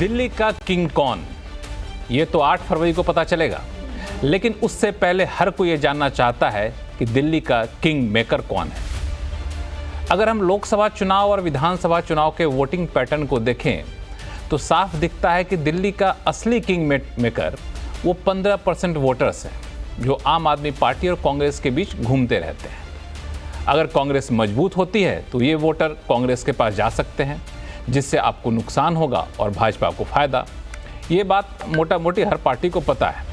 दिल्ली का किंग कौन, ये तो 8 फरवरी को पता चलेगा। लेकिन उससे पहले हर कोई ये जानना चाहता है कि दिल्ली का किंग मेकर कौन है। अगर हम लोकसभा चुनाव और विधानसभा चुनाव के वोटिंग पैटर्न को देखें तो साफ दिखता है कि दिल्ली का असली किंग मेकर वो 15% वोटर्स हैं जो आम आदमी पार्टी और कांग्रेस के बीच घूमते रहते हैं। अगर कांग्रेस मजबूत होती है तो ये वोटर कांग्रेस के पास जा सकते हैं, जिससे आपको नुकसान होगा और भाजपा को फायदा। ये बात मोटा मोटी हर पार्टी को पता है।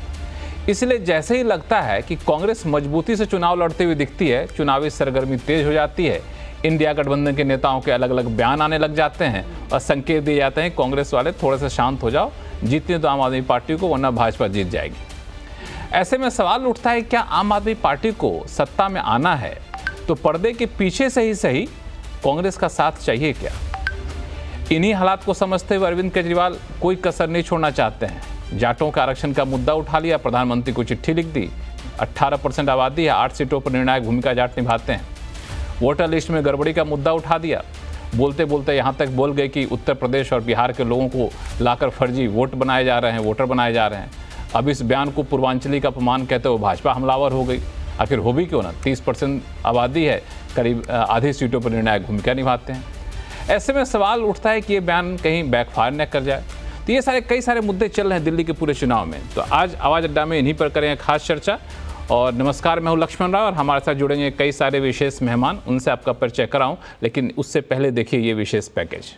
इसलिए जैसे ही लगता है कि कांग्रेस मजबूती से चुनाव लड़ती हुई दिखती है, चुनावी सरगर्मी तेज हो जाती है, इंडिया गठबंधन के नेताओं के अलग अलग बयान आने लग जाते हैं और संकेत दिए जाते हैं कांग्रेस वाले थोड़े से शांत हो जाओ, जीतनी तो आम आदमी पार्टी को, वरना भाजपा जीत जाएगी। ऐसे में सवाल उठता है क्या आम आदमी पार्टी को सत्ता में आना है तो पर्दे के पीछे से ही सही कांग्रेस का साथ चाहिए क्या? इन्हीं हालात को समझते हुए अरविंद केजरीवाल कोई कसर नहीं छोड़ना चाहते हैं। जाटों का आरक्षण का मुद्दा उठा लिया, प्रधानमंत्री को चिट्ठी लिख दी। 18% आबादी है, 8 सीटों पर निर्णायक भूमिका जाट निभाते हैं। वोटर लिस्ट में गड़बड़ी का मुद्दा उठा दिया, बोलते बोलते यहाँ तक बोल गए कि उत्तर प्रदेश और बिहार के लोगों को लाकर फर्जी वोट बनाए जा रहे हैं, वोटर बनाए जा रहे हैं। अब इस बयान को पूर्वांचली का अपमान कहते हुए भाजपा हमलावर हो गई। आखिर हो भी क्यों ना, 30% आबादी है, करीब आधी सीटों पर निर्णायक भूमिका निभाते हैं। ऐसे में सवाल उठता है कि ये बयान कहीं बैकफायर न कर जाए। तो ये कई सारे मुद्दे चल रहे हैं दिल्ली के पूरे चुनाव में। तो आज आवाज़ अड्डा में इन्हीं पर करेंगे खास चर्चा। और नमस्कार, मैं हूं लक्ष्मण राव और हमारे साथ जुड़ेंगे कई सारे विशेष मेहमान, उनसे आपका परिचय कराऊं। लेकिन उससे पहले देखिए ये विशेष पैकेज।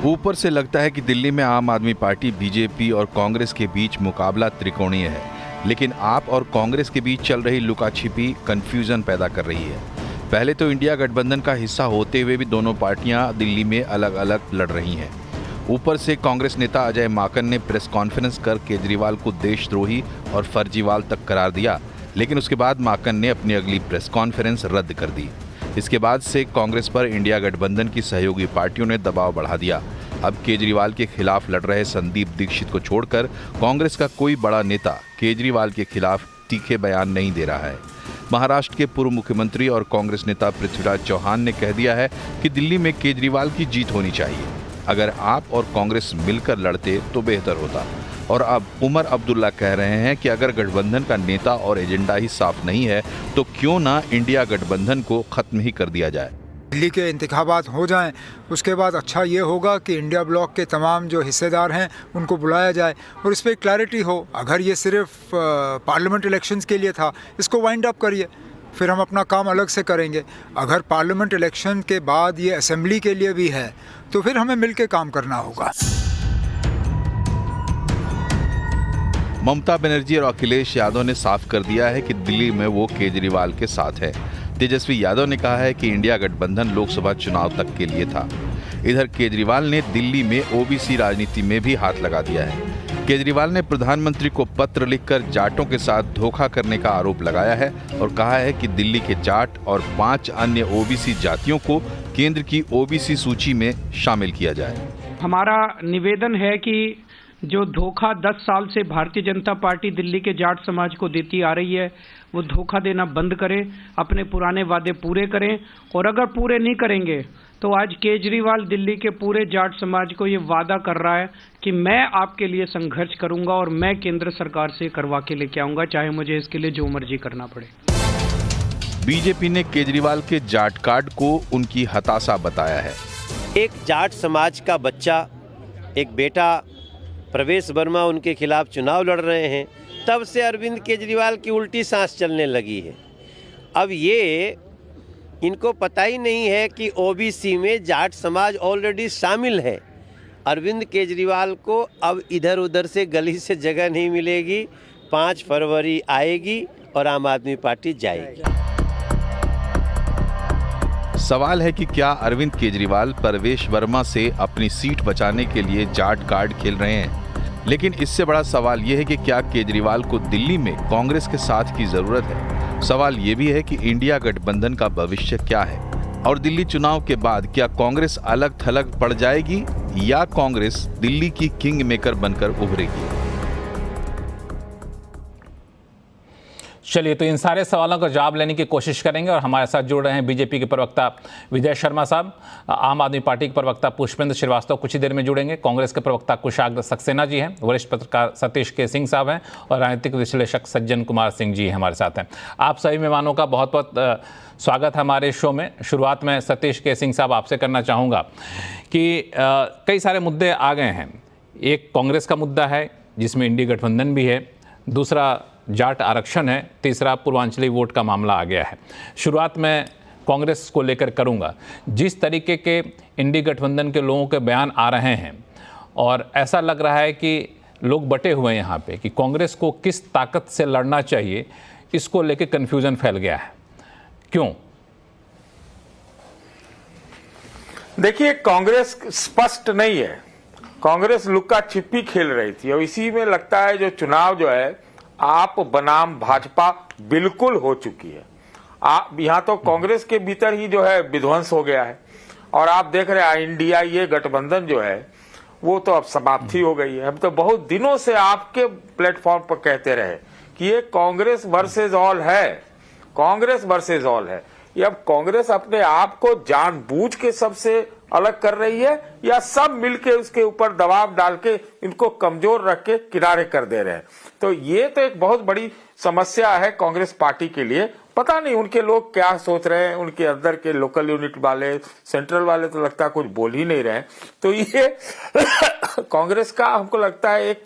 ऊपर से लगता है कि दिल्ली में आम आदमी पार्टी, बीजेपी और कांग्रेस के बीच मुकाबला त्रिकोणीय है, लेकिन आप और कांग्रेस के बीच चल रही लुका छिपी कंफ्यूजन पैदा कर रही है। पहले तो इंडिया गठबंधन का हिस्सा होते हुए भी दोनों पार्टियां दिल्ली में अलग अलग लड़ रही हैं। ऊपर से कांग्रेस नेता अजय माकन ने प्रेस कॉन्फ्रेंस कर केजरीवाल को देशद्रोही और फर्जीवाल तक करार दिया, लेकिन उसके बाद माकन ने अपनी अगली प्रेस कॉन्फ्रेंस रद्द कर दी। इसके बाद से कांग्रेस पर इंडिया गठबंधन की सहयोगी पार्टियों ने दबाव बढ़ा दिया। अब केजरीवाल के खिलाफ लड़ रहे संदीप दीक्षित को छोड़कर कांग्रेस का कोई बड़ा नेता केजरीवाल के खिलाफ तीखे बयान नहीं दे रहा है। महाराष्ट्र के पूर्व मुख्यमंत्री और कांग्रेस नेता पृथ्वीराज चौहान ने कह दिया है कि दिल्ली में केजरीवाल की जीत होनी चाहिए। अगर आप और कांग्रेस मिलकर लड़ते तो बेहतर होता। और अब उमर अब्दुल्ला कह रहे हैं कि अगर गठबंधन का नेता और एजेंडा ही साफ नहीं है तो क्यों ना इंडिया गठबंधन को खत्म ही कर दिया जाए। दिल्ली के इंतखाबात हो जाएं, उसके बाद अच्छा ये होगा कि इंडिया ब्लॉक के तमाम जो हिस्सेदार हैं उनको बुलाया जाए और इस पर क्लैरिटी हो। अगर ये सिर्फ पार्लियामेंट इलेक्शंस के लिए था, इसको वाइंड अप करिए, फिर हम अपना काम अलग से करेंगे। अगर पार्लियामेंट इलेक्शन के बाद ये असेंबली के लिए भी है तो फिर हमें मिलकर काम करना होगा। ममता बनर्जी और अखिलेश यादव ने साफ कर दिया है कि दिल्ली में वो केजरीवाल के साथ है। तेजस्वी यादव ने कहा है कि इंडिया गठबंधन लोकसभा चुनाव तक के लिए था। इधर केजरीवाल ने दिल्ली में ओबीसी राजनीति में भी हाथ लगा दिया है। केजरीवाल ने प्रधानमंत्री को पत्र लिखकर जाटों के साथ धोखा करने का आरोप लगाया है और कहा है कि दिल्ली के जाट और 5 अन्य ओबीसी जातियों को केंद्र की ओबीसी सूची में शामिल किया जाए। हमारा निवेदन है कि जो धोखा 10 साल से भारतीय जनता पार्टी दिल्ली के जाट समाज को देती आ रही है, वो धोखा देना बंद करें, अपने पुराने वादे पूरे करें। और अगर पूरे नहीं करेंगे तो आज केजरीवाल दिल्ली के पूरे जाट समाज को ये वादा कर रहा है कि मैं आपके लिए संघर्ष करूंगा और मैं केंद्र सरकार से करवा के लेके आऊंगा, चाहे मुझे इसके लिए जो मर्जी करना पड़े। बीजेपी ने केजरीवाल के जाट कार्ड को उनकी हताशा बताया है। एक जाट समाज का बच्चा, एक बेटा प्रवेश वर्मा उनके खिलाफ चुनाव लड़ रहे हैं, तब से अरविंद केजरीवाल की उल्टी सांस चलने लगी है। अब ये इनको पता ही नहीं है कि ओबीसी में जाट समाज ऑलरेडी शामिल है। अरविंद केजरीवाल को अब इधर उधर से गली से जगह नहीं मिलेगी। 5 फरवरी आएगी और आम आदमी पार्टी जाएगी। सवाल है कि क्या अरविंद केजरीवाल प्रवेश वर्मा से अपनी सीट बचाने के लिए जाट कार्ड खेल रहे हैं? लेकिन इससे बड़ा सवाल यह है कि क्या केजरीवाल को दिल्ली में कांग्रेस के साथ की जरूरत है? सवाल यह भी है कि इंडिया गठबंधन का भविष्य क्या है और दिल्ली चुनाव के बाद क्या कांग्रेस अलग थलग पड़ जाएगी या कांग्रेस दिल्ली की किंग मेकर बनकर उभरेगी? चलिए, तो इन सारे सवालों का जवाब लेने की कोशिश करेंगे और हमारे साथ जुड़ रहे हैं बीजेपी के प्रवक्ता विजय शर्मा साहब, आम आदमी पार्टी के प्रवक्ता पुष्पेंद्र श्रीवास्तव कुछ ही देर में जुड़ेंगे, कांग्रेस के प्रवक्ता कुशाग्र सक्सेना जी हैं, वरिष्ठ पत्रकार सतीश के सिंह साहब हैं और राजनीतिक विश्लेषक सज्जन कुमार सिंह जी हमारे साथ हैं। आप सभी मेहमानों का बहुत बहुत स्वागत है हमारे शो में। शुरुआत में सतीश के सिंह साहब आपसे करना चाहूँगा कि कई सारे मुद्दे आ गए हैं। एक कांग्रेस का मुद्दा है जिसमें इंडिया गठबंधन भी है, दूसरा जाट आरक्षण है, तीसरा पूर्वांचली वोट का मामला आ गया है। शुरुआत में कांग्रेस को लेकर करूंगा। जिस तरीके के इंडी गठबंधन के लोगों के बयान आ रहे हैं और ऐसा लग रहा है कि लोग बटे हुए हैं यहाँ पे कि कांग्रेस को किस ताकत से लड़ना चाहिए, इसको लेकर कन्फ्यूजन फैल गया है। क्यों? देखिए, कांग्रेस स्पष्ट नहीं है। कांग्रेस लुक्का छिपी खेल रही थी और इसी में लगता है जो चुनाव जो है आप बनाम भाजपा बिल्कुल हो चुकी है। यहाँ तो कांग्रेस के भीतर ही जो है विध्वंस हो गया है और आप देख रहे हैं इंडिया ये गठबंधन जो है वो तो अब समाप्ति हो गई है। हम तो बहुत दिनों से आपके प्लेटफॉर्म पर कहते रहे कि ये कांग्रेस वर्सेस ऑल है, कांग्रेस वर्सेस ऑल है। ये अब कांग्रेस अपने आप को जानबूझ के सबसे अलग कर रही है या सब मिलके उसके ऊपर दबाव डाल के इनको कमजोर रख के किनारे कर दे रहे हैं। तो ये तो एक बहुत बड़ी समस्या है कांग्रेस पार्टी के लिए। पता नहीं उनके लोग क्या सोच रहे हैं, उनके अंदर के लोकल यूनिट वाले, सेंट्रल वाले तो लगता है कुछ बोल ही नहीं रहे। तो ये कांग्रेस का हमको लगता है एक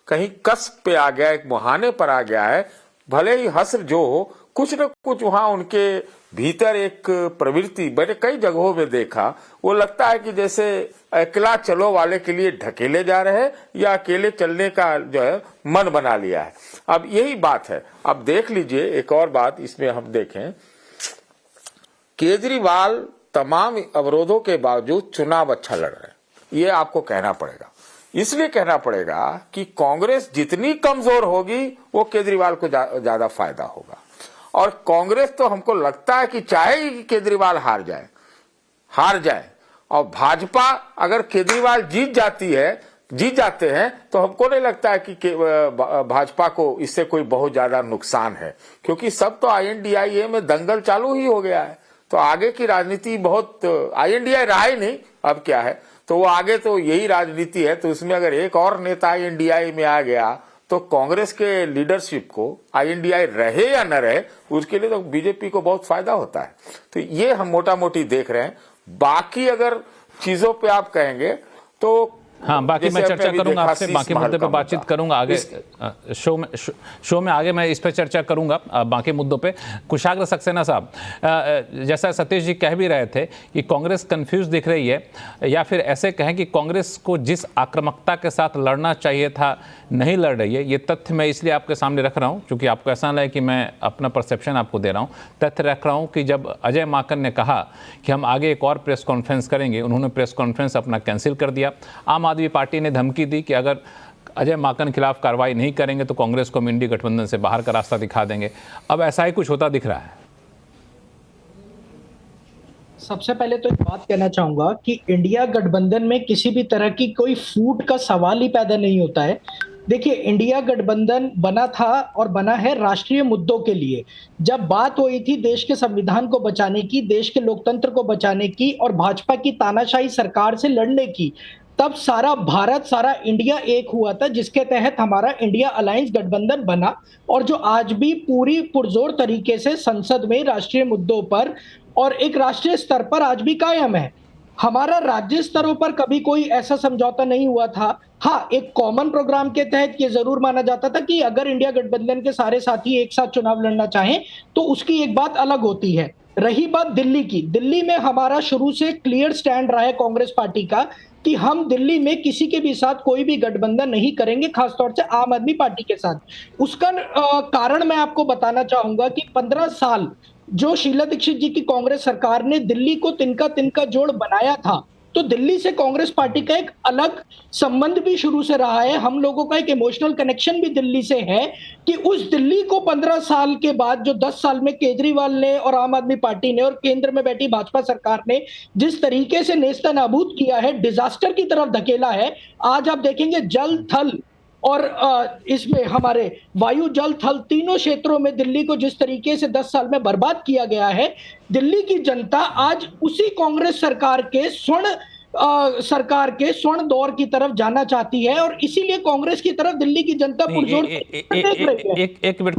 कहीं कस्ब पे आ गया, एक मुहाने पर आ गया है। भले ही हस्र जो हो, कुछ न कुछ वहां उनके भीतर एक प्रवृत्ति मैंने कई जगहों में देखा, वो लगता है कि जैसे अकेला चलो वाले के लिए ढकेले जा रहे हैं या अकेले चलने का जो है मन बना लिया है। अब यही बात है। अब देख लीजिए एक और बात इसमें हम देखें, केजरीवाल तमाम अवरोधों के बावजूद चुनाव अच्छा लड़ रहे हैं। ये आपको कहना पड़ेगा, इसलिए कहना पड़ेगा कि कांग्रेस जितनी कमजोर होगी वो केजरीवाल को ज्यादा फायदा होगा। और कांग्रेस तो हमको लगता है कि चाहेगी कि केजरीवाल हार जाए और भाजपा अगर केजरीवाल जीत जाते हैं तो हमको नहीं लगता है कि भाजपा को इससे कोई बहुत ज्यादा नुकसान है, क्योंकि सब तो INDIA में दंगल चालू ही हो गया है। तो आगे की राजनीति बहुत INDIA रहा ही नहीं, अब क्या है, तो वो आगे तो यही राजनीति है। तो उसमें अगर एक और नेता INDIA में आ गया तो कांग्रेस के लीडरशिप को INDIA रहे या न रहे उसके लिए तो बीजेपी को बहुत फायदा होता है। तो ये हम मोटा मोटी देख रहे हैं। बाकी अगर चीजों पे आप कहेंगे तो हाँ, बाकी मैं चर्चा करूंगा आपसे, बाकी मुद्दे पे बातचीत करूंगा आगे शो में आगे मैं इस पे चर्चा करूंगा बाकी मुद्दों पे। कुशाग्र सक्सेना साहब, जैसा सतीश जी कह भी रहे थे कि कांग्रेस कंफ्यूज दिख रही है, या फिर ऐसे कहें कि कांग्रेस को जिस आक्रामकता के साथ लड़ना चाहिए था नहीं लड़ रही है। ये तथ्य मैं इसलिए आपके सामने रख रहा हूँ क्योंकि आपको ऐसा लगे कि मैं अपना परसेप्शन आपको दे रहा हूँ। तथ्य रख रहा हूँ कि जब अजय माकन ने कहा कि हम आगे एक और प्रेस कॉन्फ्रेंस करेंगे, उन्होंने प्रेस कॉन्फ्रेंस अपना कैंसिल कर दिया। आम आदमी पार्टी ने धमकी दी कि अगर अजय माकन खिलाफ कार्रवाई नहीं करेंगे तो कांग्रेस को हम इंडी गठबंधन से बाहर का रास्ता दिखा देंगे। अब ऐसा ही कुछ होता दिख रहा है। सबसे पहले तो एक बात कहना चाहूंगा कि इंडिया गठबंधन में किसी भी तरह की कोई फूट का सवाल ही पैदा नहीं होता है। देखिए, इंडिया गठबंधन बना था और बना है राष्ट्रीय मुद्दों के लिए। जब बात हुई थी देश के संविधान को बचाने की, देश के लोकतंत्र को बचाने की और भाजपा की तानाशाही सरकार से लड़ने की, तब सारा भारत, सारा इंडिया एक हुआ था, जिसके तहत हमारा इंडिया अलायंस गठबंधन बना और जो आज भी पूरी पुरजोर तरीके से संसद में राष्ट्रीय मुद्दों पर और एक राष्ट्रीय स्तर पर आज भी कायम है। हमारा राज्य स्तरों पर कभी कोई ऐसा समझौता नहीं हुआ था। हाँ, एक कॉमन प्रोग्राम के तहत ये जरूर माना जाता था कि अगर इंडिया गठबंधन के सारे साथी एक साथ चुनाव लड़ना चाहें तो उसकी एक बात अलग होती है। रही बात दिल्ली की, दिल्ली में हमारा शुरू से क्लियर स्टैंड रहा है कांग्रेस पार्टी का कि हम दिल्ली में किसी के भी साथ कोई भी गठबंधन नहीं करेंगे, खासतौर से आम आदमी पार्टी के साथ। उसका कारण मैं आपको बताना चाहूंगा कि 15 साल जो शीला दीक्षित जी की कांग्रेस सरकार ने दिल्ली को तिनका तिनका जोड़ बनाया था, तो दिल्ली से कांग्रेस पार्टी का एक अलग संबंध भी शुरू से रहा है। हम लोगों का एक इमोशनल कनेक्शन भी दिल्ली से है कि उस दिल्ली को 15 साल के बाद जो 10 साल में केजरीवाल ने और आम आदमी पार्टी ने और केंद्र में बैठी भाजपा सरकार ने जिस तरीके से नेस्तनाबूद किया है, डिजास्टर की तरफ धकेला है। आज आप देखेंगे जल थल और इसमें हमारे वायु जल थल तीनों क्षेत्रों में दिल्ली को जिस तरीके से 10 साल में बर्बाद किया गया है, दिल्ली की जनता आज उसी कांग्रेस सरकार के स्वर्ण दौर की तरफ जाना चाहती है और इसीलिए कांग्रेस की तरफ दिल्ली की जनता पुरजोर देख रही है। एक मिनट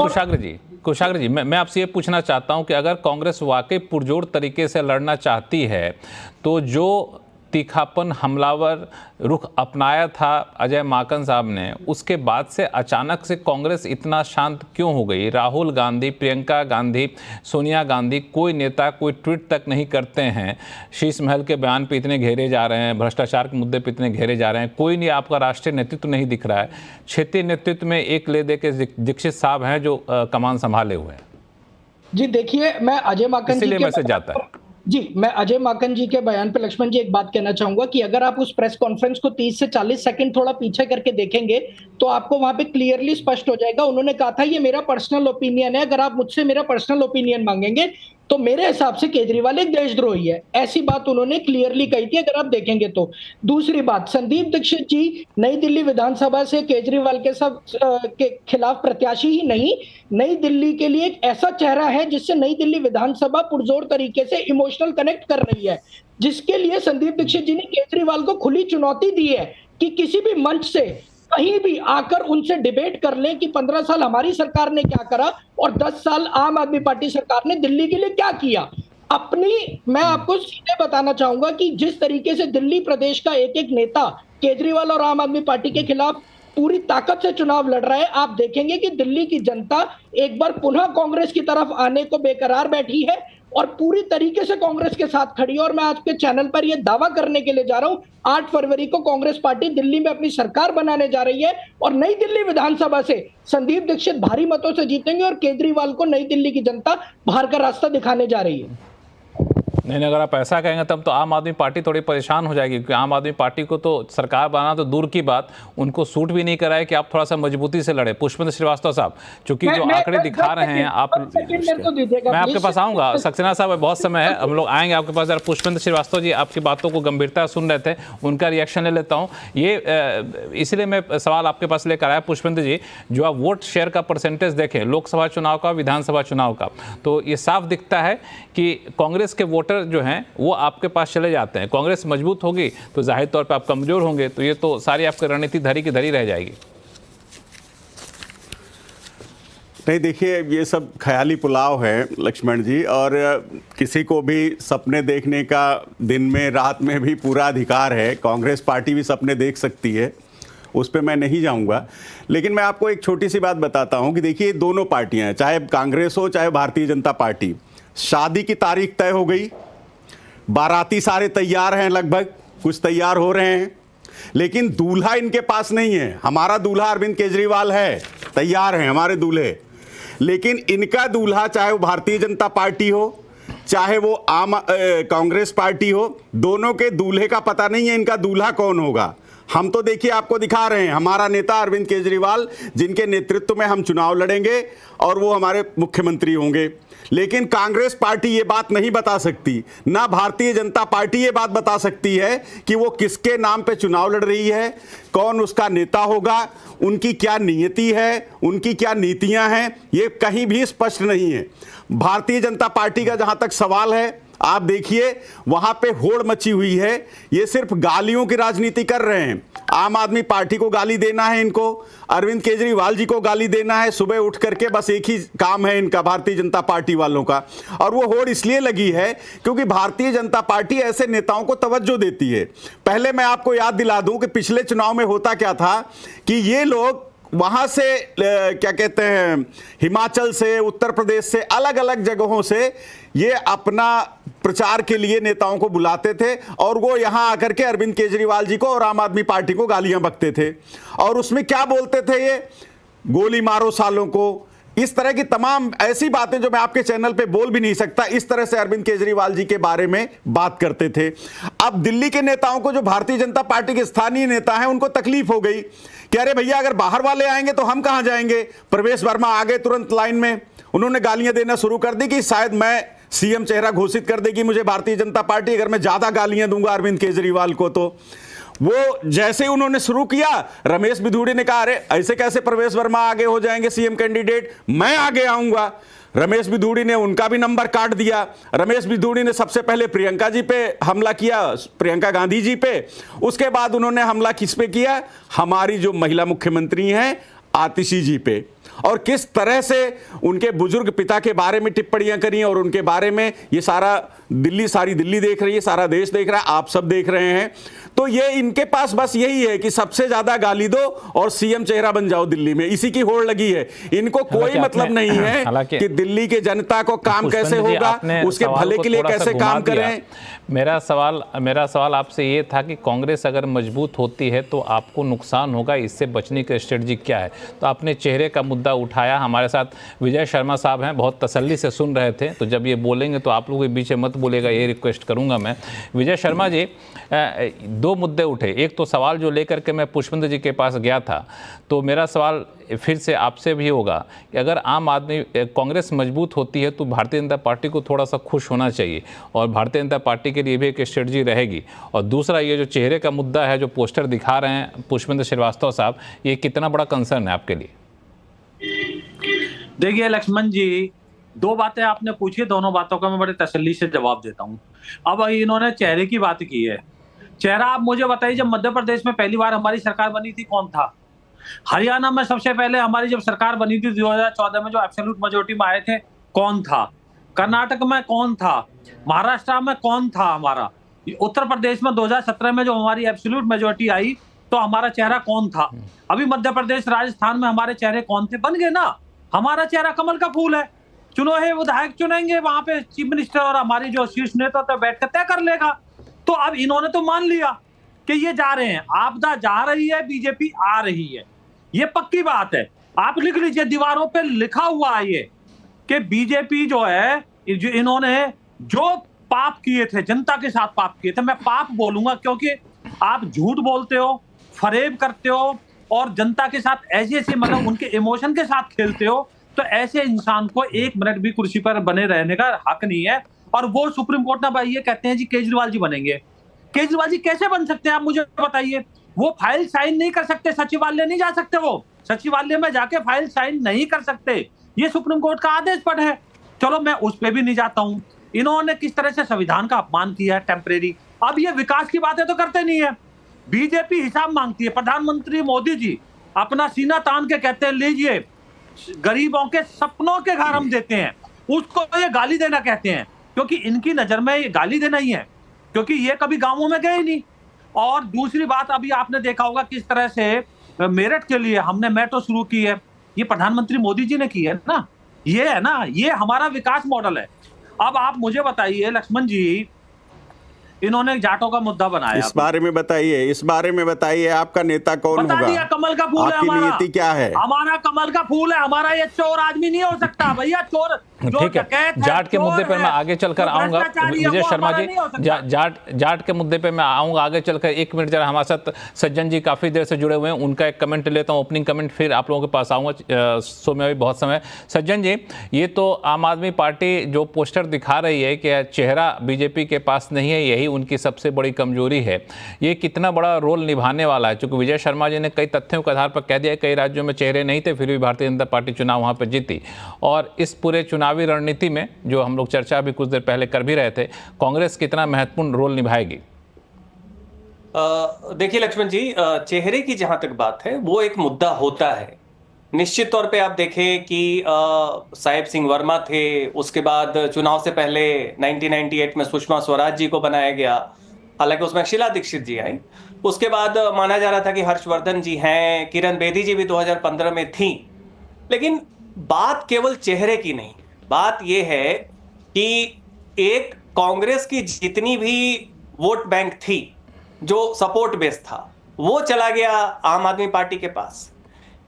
कुशाग्र जी, मैं आपसे ये पूछना चाहता हूं कि अगर कांग्रेस वाकई पुरजोर तरीके से लड़ना चाहती है तो जो तीखापन हमलावर रुख अपनाया था अजय माकन साहब ने, उसके बाद से अचानक से कांग्रेस इतना शांत क्यों हो गई? राहुल गांधी, प्रियंका गांधी, सोनिया गांधी, कोई नेता कोई ट्वीट तक नहीं करते हैं। शीश महल के बयान पे इतने घेरे जा रहे हैं, भ्रष्टाचार के मुद्दे पे इतने घेरे जा रहे हैं, कोई नहीं, आपका राष्ट्रीय नेतृत्व नहीं दिख रहा है। क्षेत्रीय नेतृत्व में एक ले दे के दीक्षित साहब हैं जो कमान संभाले हुए हैं। जी देखिए, मैं अजय माकन जी मैसेज जाता है मैं अजय माकन जी के बयान पे लक्ष्मण जी एक बात कहना चाहूंगा कि अगर आप उस प्रेस कॉन्फ्रेंस को 30 से 40 सेकंड थोड़ा पीछे करके देखेंगे तो आपको वहां पे क्लियरली स्पष्ट हो जाएगा। उन्होंने कहा था ये मेरा पर्सनल ओपिनियन है, अगर आप मुझसे मेरा पर्सनल ओपिनियन मांगेंगे तो मेरे हिसाब से केजरीवाल एक देशद्रोही है, ऐसी बात उन्होंने क्लियरली कही थी अगर आप देखेंगे तो। दूसरी बात, संदीप दीक्षित जी नई दिल्ली विधानसभा से केजरीवाल के खिलाफ प्रत्याशी ही नहीं, नई दिल्ली के लिए एक ऐसा चेहरा है जिससे नई दिल्ली विधानसभा पुरजोर तरीके से इमोशनल कनेक्ट कर रही है, जिसके लिए संदीप दीक्षित जी ने केजरीवाल को खुली चुनौती दी है कि किसी भी मंच से कहीं भी आकर उनसे डिबेट कर लें कि 15 साल हमारी सरकार ने क्या करा और 10 साल आम आदमी पार्टी सरकार ने दिल्ली के लिए क्या किया। मैं आपको सीधे बताना चाहूंगा कि जिस तरीके से दिल्ली प्रदेश का एक एक नेता केजरीवाल और आम आदमी पार्टी के खिलाफ पूरी ताकत से चुनाव लड़ रहा है, आप देखेंगे कि दिल्ली की जनता एक बार पुनः कांग्रेस की तरफ आने को बेकरार बैठी है और पूरी तरीके से कांग्रेस के साथ खड़ी है। और मैं आज के चैनल पर यह दावा करने के लिए जा रहा हूं, 8 फरवरी को कांग्रेस पार्टी दिल्ली में अपनी सरकार बनाने जा रही है और नई दिल्ली विधानसभा से संदीप दीक्षित भारी मतों से जीतेंगे और केजरीवाल को नई दिल्ली की जनता बाहर का रास्ता दिखाने जा रही है। नहीं, अगर आप ऐसा कहेंगे तब तो आम आदमी पार्टी थोड़ी परेशान हो जाएगी, क्योंकि आम आदमी पार्टी को तो सरकार बनाना तो दूर की बात, उनको सूट भी नहीं कराए कि आप थोड़ा सा मजबूती से लड़े। पुष्पेंद्र श्रीवास्तव साहब, चूंकि जो आंकड़े दिखा रहे हैं आप, मैं आपके पास आऊंगा, सक्सेना साहब बहुत समय है, हम लोग आएंगे आपके पास। जरा पुष्पेंद्र श्रीवास्तव जी आपकी बातों को गंभीरता सुन रहे थे, उनका रिएक्शन ले लेता हूँ। ये इसलिए मैं सवाल आपके पास लेकर आया पुष्पेंद्र जी, जो आप वोट शेयर का परसेंटेज देखें लोकसभा चुनाव का, विधानसभा चुनाव का, तो ये साफ दिखता है कि कांग्रेस के वोटर जो हैं वो आपके पास चले जाते हैं। कांग्रेस मजबूत होगी तो जाहिर तौर पे आप कमजोर होंगे, तो ये तो सारी आपकी रणनीति धरी की धरी रह जाएगी। नहीं, देखिए ये सब ख्याली पुलाव है लक्ष्मण जी, और किसी को भी सपने देखने का दिन में रात में भी पूरा अधिकार है। कांग्रेस पार्टी भी सपने देख सकती है, उस पर मैं नहीं जाऊंगा। लेकिन मैं आपको एक छोटी सी बात बताता हूं कि देखिए दोनों पार्टियां हैं, चाहे कांग्रेस हो चाहे भारतीय जनता पार्टी, शादी की तारीख तय हो गई, बाराती सारे तैयार हैं, लगभग कुछ तैयार हो रहे हैं, लेकिन दूल्हा इनके पास नहीं है। हमारा दूल्हा अरविंद केजरीवाल है, तैयार हैं हमारे दूल्हे, लेकिन इनका दूल्हा चाहे वो भारतीय जनता पार्टी हो चाहे वो कांग्रेस पार्टी हो, दोनों के दूल्हे का पता नहीं है इनका दूल्हा कौन होगा। हम तो देखिए आपको दिखा रहे हैं, हमारा नेता अरविंद केजरीवाल जिनके नेतृत्व में हम चुनाव लड़ेंगे और वो हमारे मुख्यमंत्री होंगे। लेकिन कांग्रेस पार्टी ये बात नहीं बता सकती, ना भारतीय जनता पार्टी ये बात बता सकती है कि वो किसके नाम पे चुनाव लड़ रही है, कौन उसका नेता होगा, उनकी क्या नियति है, उनकी क्या नीतियां हैं, ये कहीं भी स्पष्ट नहीं है। भारतीय जनता पार्टी का जहां तक सवाल है, आप देखिए वहां पे होड़ मची हुई है, ये सिर्फ गालियों की राजनीति कर रहे हैं। आम आदमी पार्टी को गाली देना है इनको, अरविंद केजरीवाल जी को गाली देना है, सुबह उठ करके बस एक ही काम है इनका भारतीय जनता पार्टी वालों का। और वो होड़ इसलिए लगी है क्योंकि भारतीय जनता पार्टी ऐसे नेताओं को तवज्जो देती है। पहले मैं आपको याद दिला दूं कि पिछले चुनाव में होता क्या था कि ये लोग वहां से क्या कहते हैं, हिमाचल से, उत्तर प्रदेश से, अलग अलग जगहों से ये अपना प्रचार के लिए नेताओं को बुलाते थे और वो यहां आकर के अरविंद केजरीवाल जी को और आम आदमी पार्टी को गालियां बकते थे। और उसमें क्या बोलते थे, ये गोली मारो सालों को, इस तरह की तमाम ऐसी बातें जो मैं आपके चैनल पे बोल भी नहीं सकता, इस तरह से अरविंद केजरीवाल जी के बारे में बात करते थे। अब दिल्ली के नेताओं को, जो भारतीय जनता पार्टी के स्थानीय नेता हैं, उनको तकलीफ हो गई कि अरे भैया अगर बाहर वाले आएंगे तो हम कहां जाएंगे। प्रवेश वर्मा आ गए तुरंत लाइन में, उन्होंने गालियां देना शुरू कर दी कि शायद मैं सीएम चेहरा घोषित कर देगी मुझे भारतीय जनता पार्टी अगर मैं ज्यादा गालियां दूंगा अरविंद केजरीवाल को। तो वो जैसे ही उन्होंने शुरू किया, रमेश बिधूड़ी ने कहा अरे ऐसे कैसे प्रवेश वर्मा आगे हो जाएंगे सीएम कैंडिडेट, मैं आगे आऊंगा। रमेश बिधूड़ी ने उनका भी नंबर काट दिया। रमेश बिधूड़ी ने सबसे पहले प्रियंका जी पे हमला किया, प्रियंका गांधी जी पे। उसके बाद उन्होंने हमला किस पे किया? हमारी जो महिला मुख्यमंत्री हैं आतिशी जी पे, और किस तरह से उनके बुजुर्ग पिता के बारे में टिप्पणियां करी और उनके बारे में ये सारी दिल्ली देख रही है, सारा देश देख रहा है, आप सब देख रहे हैं। तो ये इनके पास बस यही है कि सबसे ज्यादा गाली दो और सीएम चेहरा बन जाओ दिल्ली में, इसी की होड़ लगी है। इनको कोई मतलब नहीं है कि दिल्ली के जनता को काम कैसे होगा, उसके भले के लिए कैसे काम करें। मेरा सवाल आपसे ये था कि कांग्रेस अगर मजबूत होती है तो आपको नुकसान होगा, इससे बचने की स्ट्रेटजी क्या है? तो आपने चेहरे का मुद्दा उठाया। हमारे साथ विजय शर्मा साहब हैं, बहुत तसल्ली से सुन रहे थे, तो जब ये बोलेंगे तो आप लोगों के बीच में मत बोलेगा, ये रिक्वेस्ट करूंगा मैं। विजय शर्मा जी, दो मुद्दे उठे। एक तो सवाल जो लेकर के मैं पुष्पेंद्र जी के पास गया था, तो मेरा सवाल फिर से आपसे भी होगा कि अगर आम आदमी कांग्रेस मजबूत होती है तो भारतीय जनता पार्टी को थोड़ा सा खुश होना चाहिए और भारतीय जनता पार्टी के लिए भी एक स्ट्रेटजी रहेगी। और दूसरा, ये जो चेहरे का मुद्दा है, जो पोस्टर दिखा रहे हैं पुष्पेंद्र श्रीवास्तव साहब, ये कितना बड़ा कंसर्न है आपके लिए? देखिए लक्ष्मण जी, दो बातें आपने पूछी, दोनों बातों का मैं बड़े तसल्ली से जवाब देता हूं। अब इन्होंने चेहरे की बात की है। चेहरा आप मुझे बताइए, जब मध्य प्रदेश में पहली बार हमारी सरकार बनी थी कौन था? हरियाणा में सबसे पहले हमारी जब सरकार बनी थी 2014 में, जो एब्सोल्यूट मेजॉरिटी में आए थे, कौन था? कर्नाटक में कौन था? महाराष्ट्र में कौन था हमारा? उत्तर प्रदेश में 2017 में जो हमारी एब्सोल्यूट मेजॉरिटी आई तो हमारा चेहरा कौन था? अभी मध्य प्रदेश राजस्थान में हमारे चेहरे कौन थे? बन गए ना। हमारा चेहरा कमल का फूल है। चुनो है विधायक चुनेंगे, वहां पे चीफ मिनिस्टर और हमारी जो शीर्ष नेता तो बैठ कर तय कर लेगा। तो अब इन्होंने तो मान लिया कि ये जा रहे हैं, आपदा जा रही है, बीजेपी आ रही है, ये पक्की बात है। आप लिख लीजिए, दीवारों पे लिखा हुआ है ये कि बीजेपी जो है, जो इन्होंने जो पाप किए थे, जनता के साथ पाप किए थे, मैं पाप बोलूंगा क्योंकि आप झूठ बोलते हो, फरेब करते हो और जनता के साथ ऐसे मतलब उनके इमोशन के साथ खेलते हो, तो ऐसे इंसान को एक मिनट भी कुर्सी पर बने रहने का हक नहीं है। और वो सुप्रीम कोर्ट ना भाई ये कहते हैं जी केजरीवाल जी बनेंगे। केजरीवाल जी कैसे बन सकते हैं आप मुझे बताइए? वो फाइल साइन नहीं कर सकते, सचिवालय नहीं जा सकते, वो सचिवालय में जाके फाइल साइन नहीं कर सकते, ये सुप्रीम कोर्ट का आदेश पर है। चलो मैं उस पर भी नहीं जाता हूं। इन्होंने किस तरह से संविधान का अपमान किया है टेम्परेरी। अब ये विकास की बातें तो करते नहीं है, बीजेपी हिसाब मांगती है। प्रधानमंत्री मोदी जी अपना सीना तान के कहते हैं लीजिए गरीबों के सपनों के घर हम देते हैं, उसको ये गाली देना कहते हैं, क्योंकि इनकी नजर में ये गाली देना ही है, क्योंकि ये कभी गांवों में गए नहीं। और दूसरी बात, अभी आपने देखा होगा किस तरह से मेरठ के लिए हमने मेट्रो शुरू की है, ये प्रधानमंत्री मोदी जी ने की है ना, ये है ना, ये हमारा विकास मॉडल है। अब आप मुझे बताइए लक्ष्मण जी, इन्होंने जाटों का मुद्दा बनाया, इस बारे में बताइए आपका नेता कौन बता होगा? दिया, कमल का फूल है हमारा। नीति क्या है? हमारा कमल का फूल है, हमारा ये चोर आदमी नहीं हो सकता भैया। चोर ठीक है, जाट के मुद्दे पर मैं आगे चलकर आऊंगा। विजय शर्मा जी, जाट के मुद्दे पे मैं आऊंगा आगे चलकर। एक मिनट जरा, हमारे साथ सज्जन जी काफी देर से जुड़े हुए हैं, उनका एक कमेंट लेता हूं, ओपनिंग कमेंट, फिर आप लोगों के पास आऊंगा। सो में भी बहुत समय। सज्जन जी, ये तो आम आदमी पार्टी जो पोस्टर दिखा रही है कि चेहरा बीजेपी के पास नहीं है, यही उनकी सबसे बड़ी कमजोरी है, ये कितना बड़ा रोल निभाने वाला है? क्योंकि विजय शर्मा जी ने कई तथ्यों के आधार पर कह दिया कई राज्यों में चेहरे नहीं थे, फिर भी भारतीय जनता पार्टी चुनाव वहां पर जीती। और इस पूरे चुनावी रणनीति में जो हम लोग चर्चा अभी कुछ देर पहले कर भी रहे थे, कांग्रेस कितना महत्वपूर्ण रोल निभाएगी? देखिए लक्ष्मण जी, चेहरे की जहां तक बात है वो एक मुद्दा होता है। निश्चित तौर पे आप देखें कि साहिब सिंह वर्मा थे, उसके बाद चुनाव से पहले 1998 में सुषमा स्वराज जी को बनाया गया, हालांकि उसमें शीला दीक्षित जी आई। उसके बाद माना जा रहा था कि हर्षवर्धन जी हैं, किरण बेदी जी भी 2015 में थी। लेकिन बात केवल चेहरे की नहीं, बात यह है कि एक कांग्रेस की जितनी भी वोट बैंक थी, जो सपोर्ट बेस था, वो चला गया आम आदमी पार्टी के पास।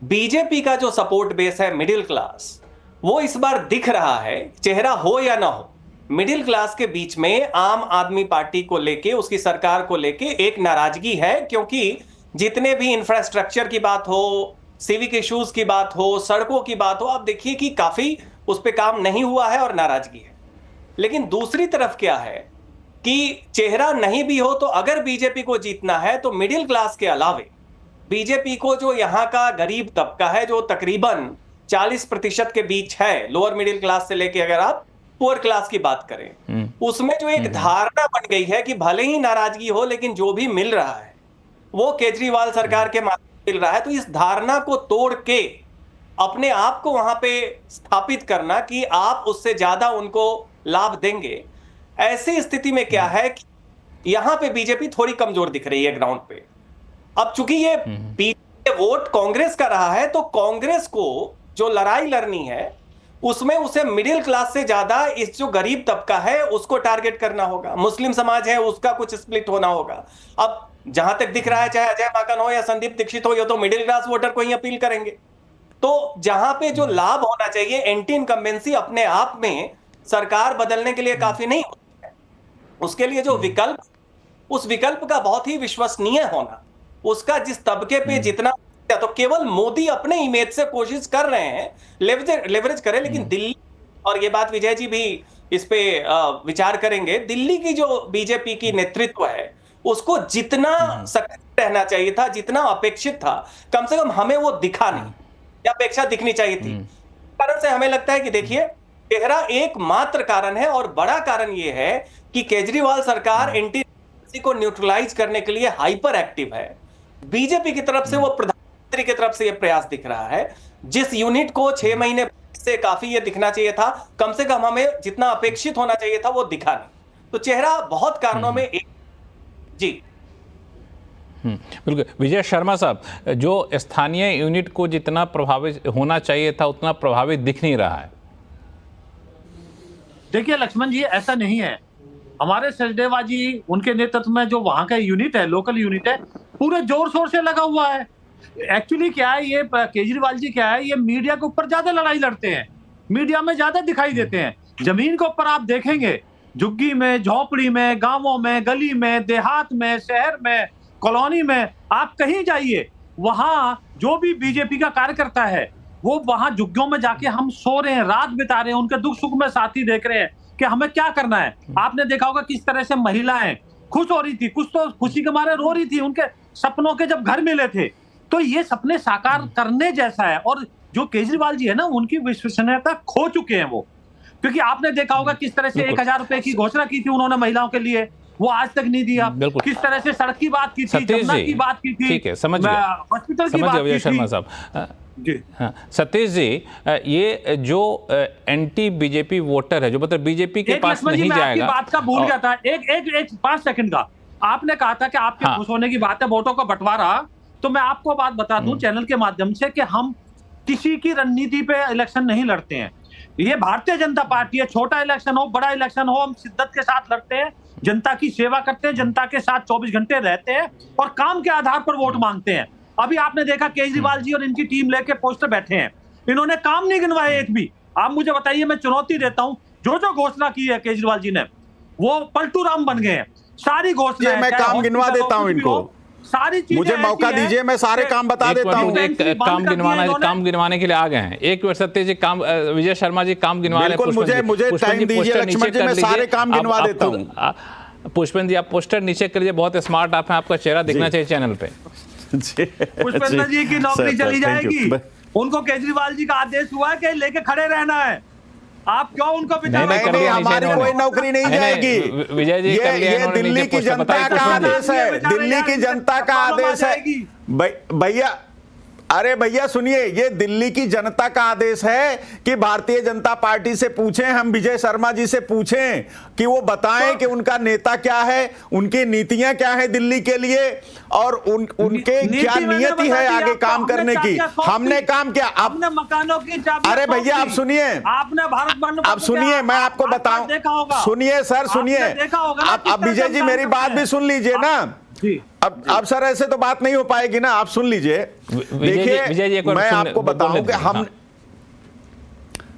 बीजेपी का जो सपोर्ट बेस है मिडिल क्लास, वो इस बार दिख रहा है, चेहरा हो या ना हो, मिडिल क्लास के बीच में आम आदमी पार्टी को लेके, उसकी सरकार को लेके एक नाराजगी है। क्योंकि जितने भी इंफ्रास्ट्रक्चर की बात हो, सिविक इश्यूज की बात हो, सड़कों की बात हो, आप देखिए कि काफी उस पर काम नहीं हुआ है और नाराजगी है। लेकिन दूसरी तरफ क्या है कि चेहरा नहीं भी हो तो अगर बीजेपी को जीतना है तो मिडिल क्लास के अलावे बीजेपी को जो यहाँ का गरीब तबका है, जो तकरीबन 40% के बीच है, लोअर मिडिल क्लास से लेके अगर आप पुअर क्लास की बात करें, उसमें जो एक धारणा बन गई है कि भले ही नाराजगी हो लेकिन जो भी मिल रहा है वो केजरीवाल सरकार के माध्यम से मिल रहा है, तो इस धारणा को तोड़ के अपने आप को वहां पे स्थापित करना कि आप उससे ज्यादा उनको लाभ देंगे, ऐसी स्थिति में क्या है कि यहां पे बीजेपी थोड़ी कमजोर दिख रही है ग्राउंड पे। अब चूंकि ये वोट कांग्रेस का रहा है तो कांग्रेस को जो लड़ाई लड़नी है उसमें उसे मिडिल क्लास से ज्यादा इस जो गरीब तबका है उसको टारगेट करना होगा, मुस्लिम समाज है उसका कुछ स्प्लिट होना होगा। अब जहां तक दिख रहा है चाहे अजय माकन हो या संदीप दीक्षित हो, ये तो मिडिल क्लास वोटर को ही अपील करेंगे। तो जहां पे जो लाभ होना चाहिए, एंटी इनकम्बेंसी अपने आप में सरकार बदलने के लिए काफी नहीं होता है, उसके लिए जो विकल्प, उस विकल्प का बहुत ही विश्वसनीय होना, उसका जिस तबके पे जितना, तो केवल मोदी अपने इमेज से कोशिश कर रहे हैं लेवरेज करें, लेकिन दिल्ली, और ये बात विजय जी भी इस पे विचार करेंगे, दिल्ली की जो बीजेपी की नेतृत्व है उसको जितना सक्रिय रहना चाहिए था, जितना अपेक्षित था, कम से कम हमें वो दिखा नहीं, या अपेक्षा दिखनी चाहिए थी। कारण से हमें लगता है कि देखिए चेहरा एकमात्र कारण है, और बड़ा कारण ये है कि केजरीवाल सरकार एंटी को न्यूट्रलाइज करने के लिए हाइपर एक्टिव है। बीजेपी की तरफ से वो प्रधानमंत्री की तरफ से ये प्रयास दिख रहा है, जिस यूनिट को 6 महीने से काफी ये दिखना चाहिए था, कम से कम हमें जितना अपेक्षित होना चाहिए था वो दिखा नहीं। तो चेहरा बहुत कारणों में एक जी बिल्कुल। विजय शर्मा साहब, जो स्थानीय यूनिट को जितना प्रभावित होना चाहिए था उतना प्रभावित दिख नहीं रहा है। देखिए लक्ष्मण जी, ऐसा नहीं है। हमारे सचदेवा जी, उनके नेतृत्व में जो वहां का यूनिट है, लोकल यूनिट है, पूरे जोर शोर से लगा हुआ है। एक्चुअली क्या है, ये केजरीवाल जी क्या है, ये मीडिया के ऊपर ज्यादा लड़ाई लड़ते हैं, मीडिया में ज्यादा दिखाई देते हैं। जमीन के ऊपर आप देखेंगे, झुग्गी में, झोपड़ी में, गांवों में, गली में, देहात में, शहर में, कॉलोनी में, आप कहीं जाइए, वहां जो भी बीजेपी का कार्यकर्ता है वो वहां झुग्गियों में जाके हम सो रहे हैं, रात बिता रहे हैं, उनके दुख सुख में साथी देख रहे हैं कि हमें क्या करना है। आपने देखा होगा किस तरह से महिलाएं खुश हो रही थी, कुछ तो खुशी के मारे रो रही थी, उनके सपनों के जब घर मिले थे। तो ये सपने साकार करने जैसा है। और जो केजरीवाल जी है ना, उनकी विश्वसनीयता खो चुके हैं वो, क्योंकि आपने देखा होगा किस तरह से 1000 रुपए की घोषणा की थी उन्होंने महिलाओं के लिए, वो आज तक नहीं दिया। किस तरह से सड़क की बात की थी, जमुना की बात की थी, ठीक है, समझ गया, हॉस्पिटल की बात की थी। शर्मा साहब जी, हाँ, सतीश जी, ये जो एंटी बीजेपी वोटर है, जो मतलब बीजेपी के पास नहीं जाएगा, बात का भूल गया था, एक 5 सेकंड का, आपने कहा था कि आपके खुश होने की बात है, वोटों का बंटवारा। तो मैं आपको बात बता दूं चैनल के माध्यम से कि हम किसी की रणनीति पे इलेक्शन नहीं लड़ते हैं। ये भारतीय जनता पार्टी है, छोटा इलेक्शन हो बड़ा इलेक्शन हो, हम शिद्दत के साथ लड़ते हैं, जनता की सेवा करते हैं, जनता के साथ 24 घंटे रहते हैं और काम के आधार पर वोट मांगते हैं। अभी आपने देखा केजरीवाल जी और इनकी टीम लेके पोस्टर बैठे हैं, इन्होंने काम नहीं गिनवाए एक भी। आप मुझे बताइए, मैं चुनौती देता हूं, जो जो घोषणा की है केजरीवाल जी ने, वो पलटू राम बन गए हैं। सारी घोषणा, मैं काम गिनवा देता हूं इनको, सारी चीजें, मुझे मौका दीजिए, मैं सारे काम बता देता हूं। काम गिनवाने के लिए आ गए हैं। एक मिनट सत्य जी, काम विजय शर्मा जी काम गिनवा रहे हैं। मुझे टाइम दीजिए लक्ष्मण जी, मैं सारे काम गिनवा देता हूं। पुष्पेंद्र जी, आप पोस्टर नीचे कर लीजिए, बहुत स्मार्ट आप हैं, आपका चेहरा दिखना चाहिए चैनल पे। पुष्पेंद्र जी की नौकरी चली जाएगी, उनको केजरीवाल जी का आदेश हुआ है कि लेके खड़े रहना है। आप क्यों उनको नहीं, हमारी कोई नौकरी नहीं जाएगी। विजय जी, ये दिल्ली की जनता का आदेश है, दिल्ली की जनता का आदेश है भैया। अरे भैया सुनिए, ये दिल्ली की जनता का आदेश है कि भारतीय जनता पार्टी से पूछें, हम विजय शर्मा जी से पूछें कि वो बताएं कि उनका नेता क्या है, उनकी नीतियां क्या है दिल्ली के लिए, और उनके क्या नियति है आगे काम करने की। हमने काम किया, आपने मकानों की चाबी। अरे भैया आप सुनिए, आपने भारत बंद, अब सुनिए, मैं आपको बताऊं, सुनिए सर, सुनिए, अब विजय जी मेरी बात भी सुन लीजिए ना। अब सर ऐसे तो बात नहीं हो पाएगी ना, आप सुन लीजिए। देखिए मैं आपको बताऊं कि हम,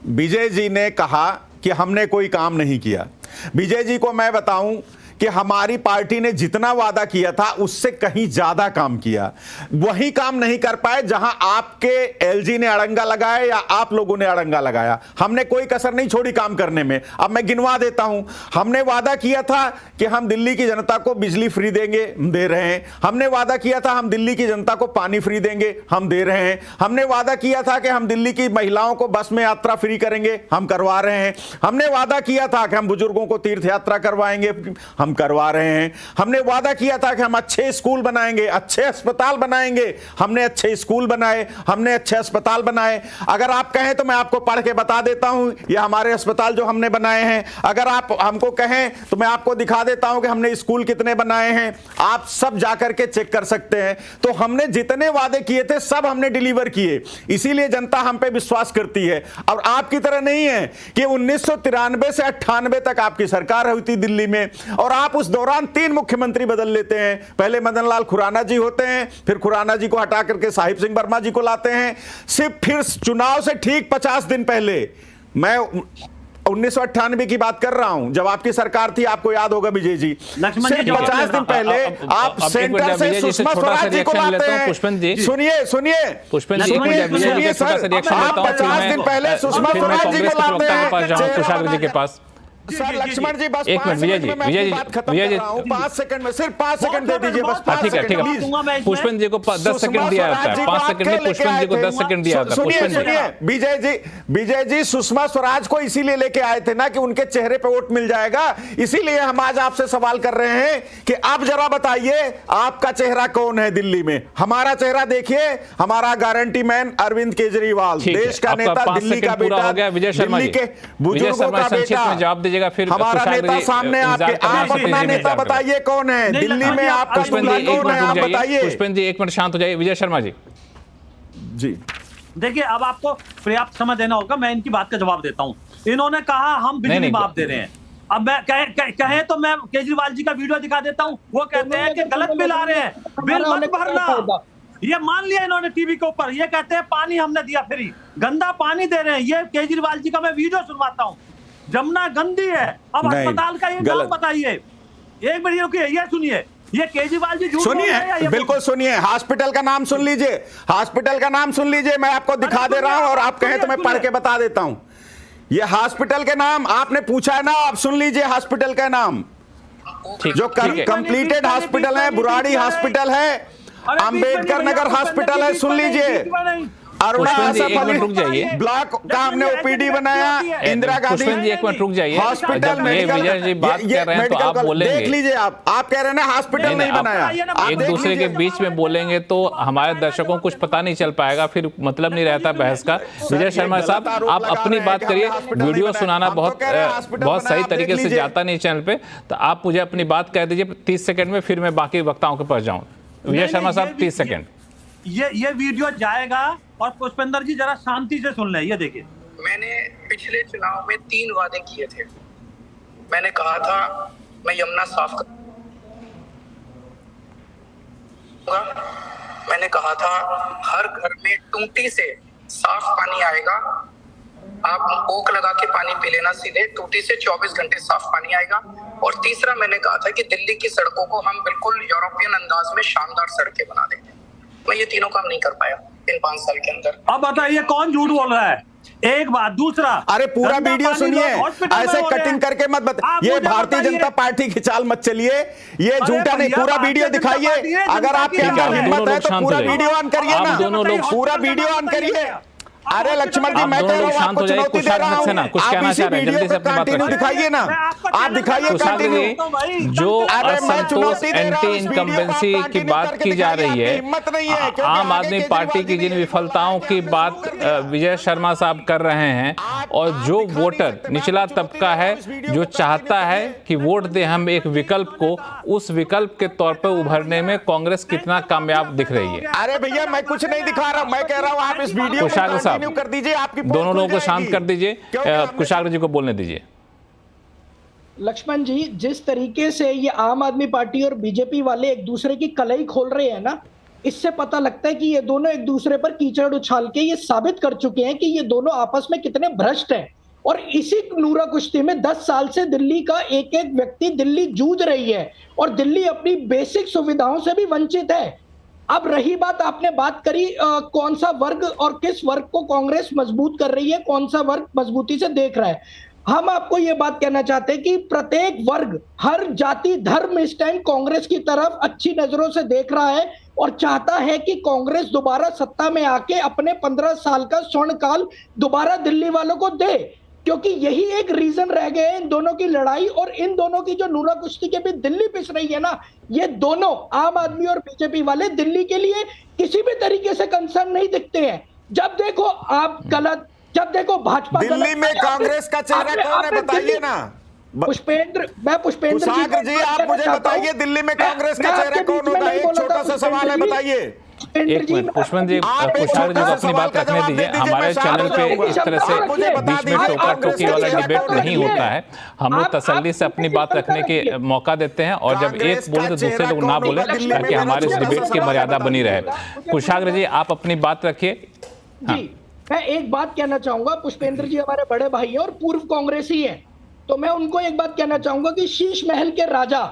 विजय जी ने कहा कि हमने कोई काम नहीं किया। विजय जी को मैं बताऊं कि हमारी पार्टी ने जितना वादा किया था उससे कहीं ज्यादा काम किया। वही काम नहीं कर पाए जहां आपके एलजी ने अड़ंगा लगाया या आप लोगों ने अड़ंगा लगाया। हमने कोई कसर नहीं छोड़ी काम करने में। अब मैं गिनवा देता हूं। हमने वादा किया था कि हम दिल्ली की जनता को बिजली फ्री देंगे, दे रहे हैं। हमने वादा किया था हम दिल्ली की जनता को पानी फ्री देंगे, हम दे रहे हैं। हमने वादा किया था कि हम दिल्ली की महिलाओं को बस में यात्रा फ्री करेंगे, हम करवा रहे हैं। हमने वादा किया था कि हम बुजुर्गों को तीर्थ यात्रा करवाएंगे, हम करवा रहे हैं। हमने वादा किया था कि हम अच्छे स्कूल बनाएंगे, अच्छे अस्पताल बनाएंगे, हमने अच्छे स्कूल बनाए, हमने अच्छे अस्पताल बनाए। अगर आप कहें तो मैं आपको पढ़ के बता देता हूं ये हमारे अस्पताल जो हमने बनाए हैं। अगर आप हमको कहें तो मैं आपको दिखा देता हूं कि हमने स्कूल कितने बनाए हैं। आप सब जाकर के चेक कर सकते हैं। तो हमने जितने वादे किए थे सब हमने डिलीवर किए, इसीलिए जनता हम पे विश्वास करती है। और आपकी तरह नहीं है कि 1993 से 98 तक आपकी सरकार हुई थी दिल्ली में और आप उस दौरान 3 मुख्यमंत्री बदल लेते हैं। पहले मदन लाल खुराना जी होते हैं, फिर खुराना जी को हटा करके साहिब सिंह वर्मा जी को लाते हैं। सिर्फ फिर चुनाव से ठीक 50 दिन पहले, मैं 1998 की बात कर रहा हूं जब आपकी सरकार थी, आपको याद होगा विजय जी, सिर्फ 50 दिन पहले आप सेंटर से सुषमा स्वराज जी को लाते हैं। सुनिए सुनिए पुष्पेंद्र जी, सुनिए सर, आप 50 दिन पहले सुषमा स्वराज जी को लाते हैं कुशाग्र जी के पास। सर लक्ष्मण जी बस एक मिनट विजय जी, विजय जी, विजय जी 5 सेकंड में, सिर्फ 5 सेकंड दे दीजिए बस। ठीक है, ठीक है। पुष्पेंद्र जी को 10 सेकंड दिया जाता है, 5 सेकंड नहीं, पुष्पेंद्र जी को 10 सेकंड दिया जाता है। सुनिए विजय जी सुषमा स्वराज को इसीलिए लेके आए थे ना कि उनके चेहरे पे वोट मिल जाएगा। इसीलिए हम आज आपसे सवाल कर रहे हैं कि आप जरा बताइए आपका चेहरा कौन है दिल्ली में। हमारा चेहरा देखिए, हमारा गारंटी मैन अरविंद केजरीवाल, देश का नेता, दिल्ली का बेटा, विजय शर्मा जी, बुजुर्गों का बेटा, जवाब फिर हमारा नेता सामने आपके। आप अपना नेता बताइए कौन है दिल्ली में, आपका दूल्हा कौन है, आप बताइए। पुष्पेंद्र जी 1 मिनट शांत हो जाइए। विजय शर्मा जी जी देखिए, अब आपको पर्याप्त समय देना होगा, मैं इनकी बात का जवाब देता हूं। इन्होंने कहा हम बिजली माफ दे रहे हैं। अब मैं कहे तो मैं केजरीवाल जी का वीडियो दिखा देता हूं। वो कहते हैं कि गलत बिल आ रहे हैं, बिल मत भरना। ये मान लिया इन्होंने टीवी के ऊपर। ये कहते हैं पानी हमने दिया फ्री, गंदा पानी दे रहे हैं। ये केजरीवाल जी का मैं वीडियो सुनवाता हूं। जमुना गंदी है, अब अस्पताल का ये नाम बताइए। एक मिनट रुकिए, ये सुनिए, ये केजरीवाल जी झूठ बोल रहे हैं। सुनिए, बिल्कुल सुनिए, हॉस्पिटल का नाम सुन लीजिए, हॉस्पिटल का नाम सुन लीजिए। मैं आपको दिखा दे रहा हूं और आप कहें तो मैं पढ़ के बता देता हूं। ये हॉस्पिटल के नाम आपने पूछा है ना, आप सुन लीजिए हॉस्पिटल का नाम। जो कंप्लीटेड हॉस्पिटल है, बुराड़ी हॉस्पिटल है, अंबेडकर नगर हॉस्पिटल है, सुन लीजिए। ब्लॉक का हमने ओपीडी बनाया, इंदिरा गांधी। एक मिनट रुक जाइए, हॉस्पिटल विजय जी बात कर रहे हैं तो आप बोलेंगे। देख लीजिए, आप कह रहे हैं ना हॉस्पिटल नहीं बनाया। एक दूसरे के बीच में बोलेंगे तो हमारे दर्शकों को कुछ पता नहीं चल पाएगा, फिर मतलब नहीं रहता बहस का। विजय शर्मा साहब, आप अपनी बात करिए। वीडियो सुनाना बहुत सही तरीके से जाता नहीं चैनल पे, तो आप मुझे अपनी बात कह दीजिए 30 सेकंड में, फिर मैं बाकी वक्ताओं के पास जाऊं। विजय शर्मा साहब 30 सेकंड। ये वीडियो जाएगा और पुष्पेंद्र जी जरा शांति से सुन लें। ये देखिए, मैंने पिछले चुनाव में 3 वादे किए थे। मैंने कहा था मैं यमुना साफ करूंगा, मैंने कहा था हर घर में टूटी से साफ पानी आएगा, आप ओक लगा के पानी पी लेना, सीधे टूटी से 24 घंटे साफ पानी आएगा। और तीसरा मैंने कहा था कि दिल्ली की सड़कों को हम बिल्कुल यूरोपियन अंदाज में शानदार सड़कें बना देंगे। मैं ये तीनों काम नहीं कर पाया इन 5 साल के अंदर। अब बताइए कौन झूठ बोल रहा है? एक बात। दूसरा, अरे पूरा वीडियो सुनिए, ऐसे कटिंग करके मत बता। ये भारतीय जनता पार्टी की चाल मत चलिए, ये झूठा नहीं। पूरा वीडियो दिखाइए, अगर आपके अंदर हिम्मत है तो पूरा वीडियो ऑन करिए ना, पूरा वीडियो ऑन करिए। अरे लक्ष्मण जी, मैं कह रहा हूं आपको चुनौती दे रहा हूं, आप इसी वीडियो पे कंटिन्यू दिखाइए ना, आप दिखाइए कंटिन्यू। जो असंतोष एंटी इनकम्बेंसी की बात की जा रही है, आम आदमी पार्टी की जिन विफलताओं की बात विजय शर्मा साहब कर रहे हैं, और जो वोटर निचला तबका है जो चाहता है कि वोट दे हम एक विकल्प को, उस विकल्प के तौर पर उभरने में कांग्रेस कितना कामयाब दिख रही है। अरे भैया, मैं कुछ नहीं दिखा रहा, मैं कह रहा हूं आप इस वीडियो को कर दीजिए। आपकी दोनों लोगों को शांत कर दीजिए, कुशाग्र जी को बोलने दीजिए। लक्ष्मण जी, जिस तरीके से ये आम आदमी पार्टी और बीजेपी वाले एक दूसरे की कलई खोल रहे हैं ना, इससे पता लगता है कि ये दोनों एक दूसरे पर कीचड़ उछाल के ये साबित कर चुके हैं कि ये दोनों आपस में कितने भ्रष्ट हैं। और इसी नूरा कुश्ती में 10 साल से दिल्ली का एक एक व्यक्ति दिल्ली जूझ रही है और दिल्ली अपनी बेसिक सुविधाओं से भी वंचित है। अब रही बात, आपने बात करी कौन सा वर्ग और किस वर्ग को कांग्रेस मजबूत कर रही है, कौन सा वर्ग मजबूती से देख रहा है। हम आपको यह बात कहना चाहते हैं कि प्रत्येक वर्ग, हर जाति धर्म इस टाइम कांग्रेस की तरफ अच्छी नजरों से देख रहा है और चाहता है कि कांग्रेस दोबारा सत्ता में आके अपने 15 साल का स्वर्ण काल दोबारा दिल्ली वालों को दे, क्योंकि यही एक रीजन रह गए इन दोनों की लड़ाई। और इन दोनों की जो नूरा कुश्ती के बीच दिल्ली पिस रही है ना, ये दोनों आम आदमी और बीजेपी वाले दिल्ली के लिए किसी भी तरीके से कंसर्न नहीं दिखते हैं। जब देखो आप गलत, जब देखो भाजपा दिल्ली में कांग्रेस का चेहरा कौन है, बताइए ना। पुष्पेंद्र कुशाग्र जी, आप मुझे बताइए दिल्ली में कांग्रेस का चेहरा कौन होगा? एक छोटा सा सवाल है, बताइए। एक मिनट पुष्पेंद्र जी, कुशाग्र जी को अपनी बात रखने दीजिए। हमारे चैनल पे इस तरह से बीच में टोका टोकी वाला डिबेट नहीं होता है। हम लोग तसल्ली से अपनी बात रखने के मौका देते हैं और जब एक बोले तो दूसरे लोग ना बोले, ताकि हमारे इस डिबेट की मर्यादा बनी रहे। कुशाग्र जी, आप अपनी बात रखिए। जी, मैं एक बात कहना चाहूंगा। पुष्पेंद्र जी हमारे बड़े भाई हैं और पूर्व कांग्रेसी हैं, तो मैं उनको एक बात कहना चाहूंगा कि शीश महल के राजा,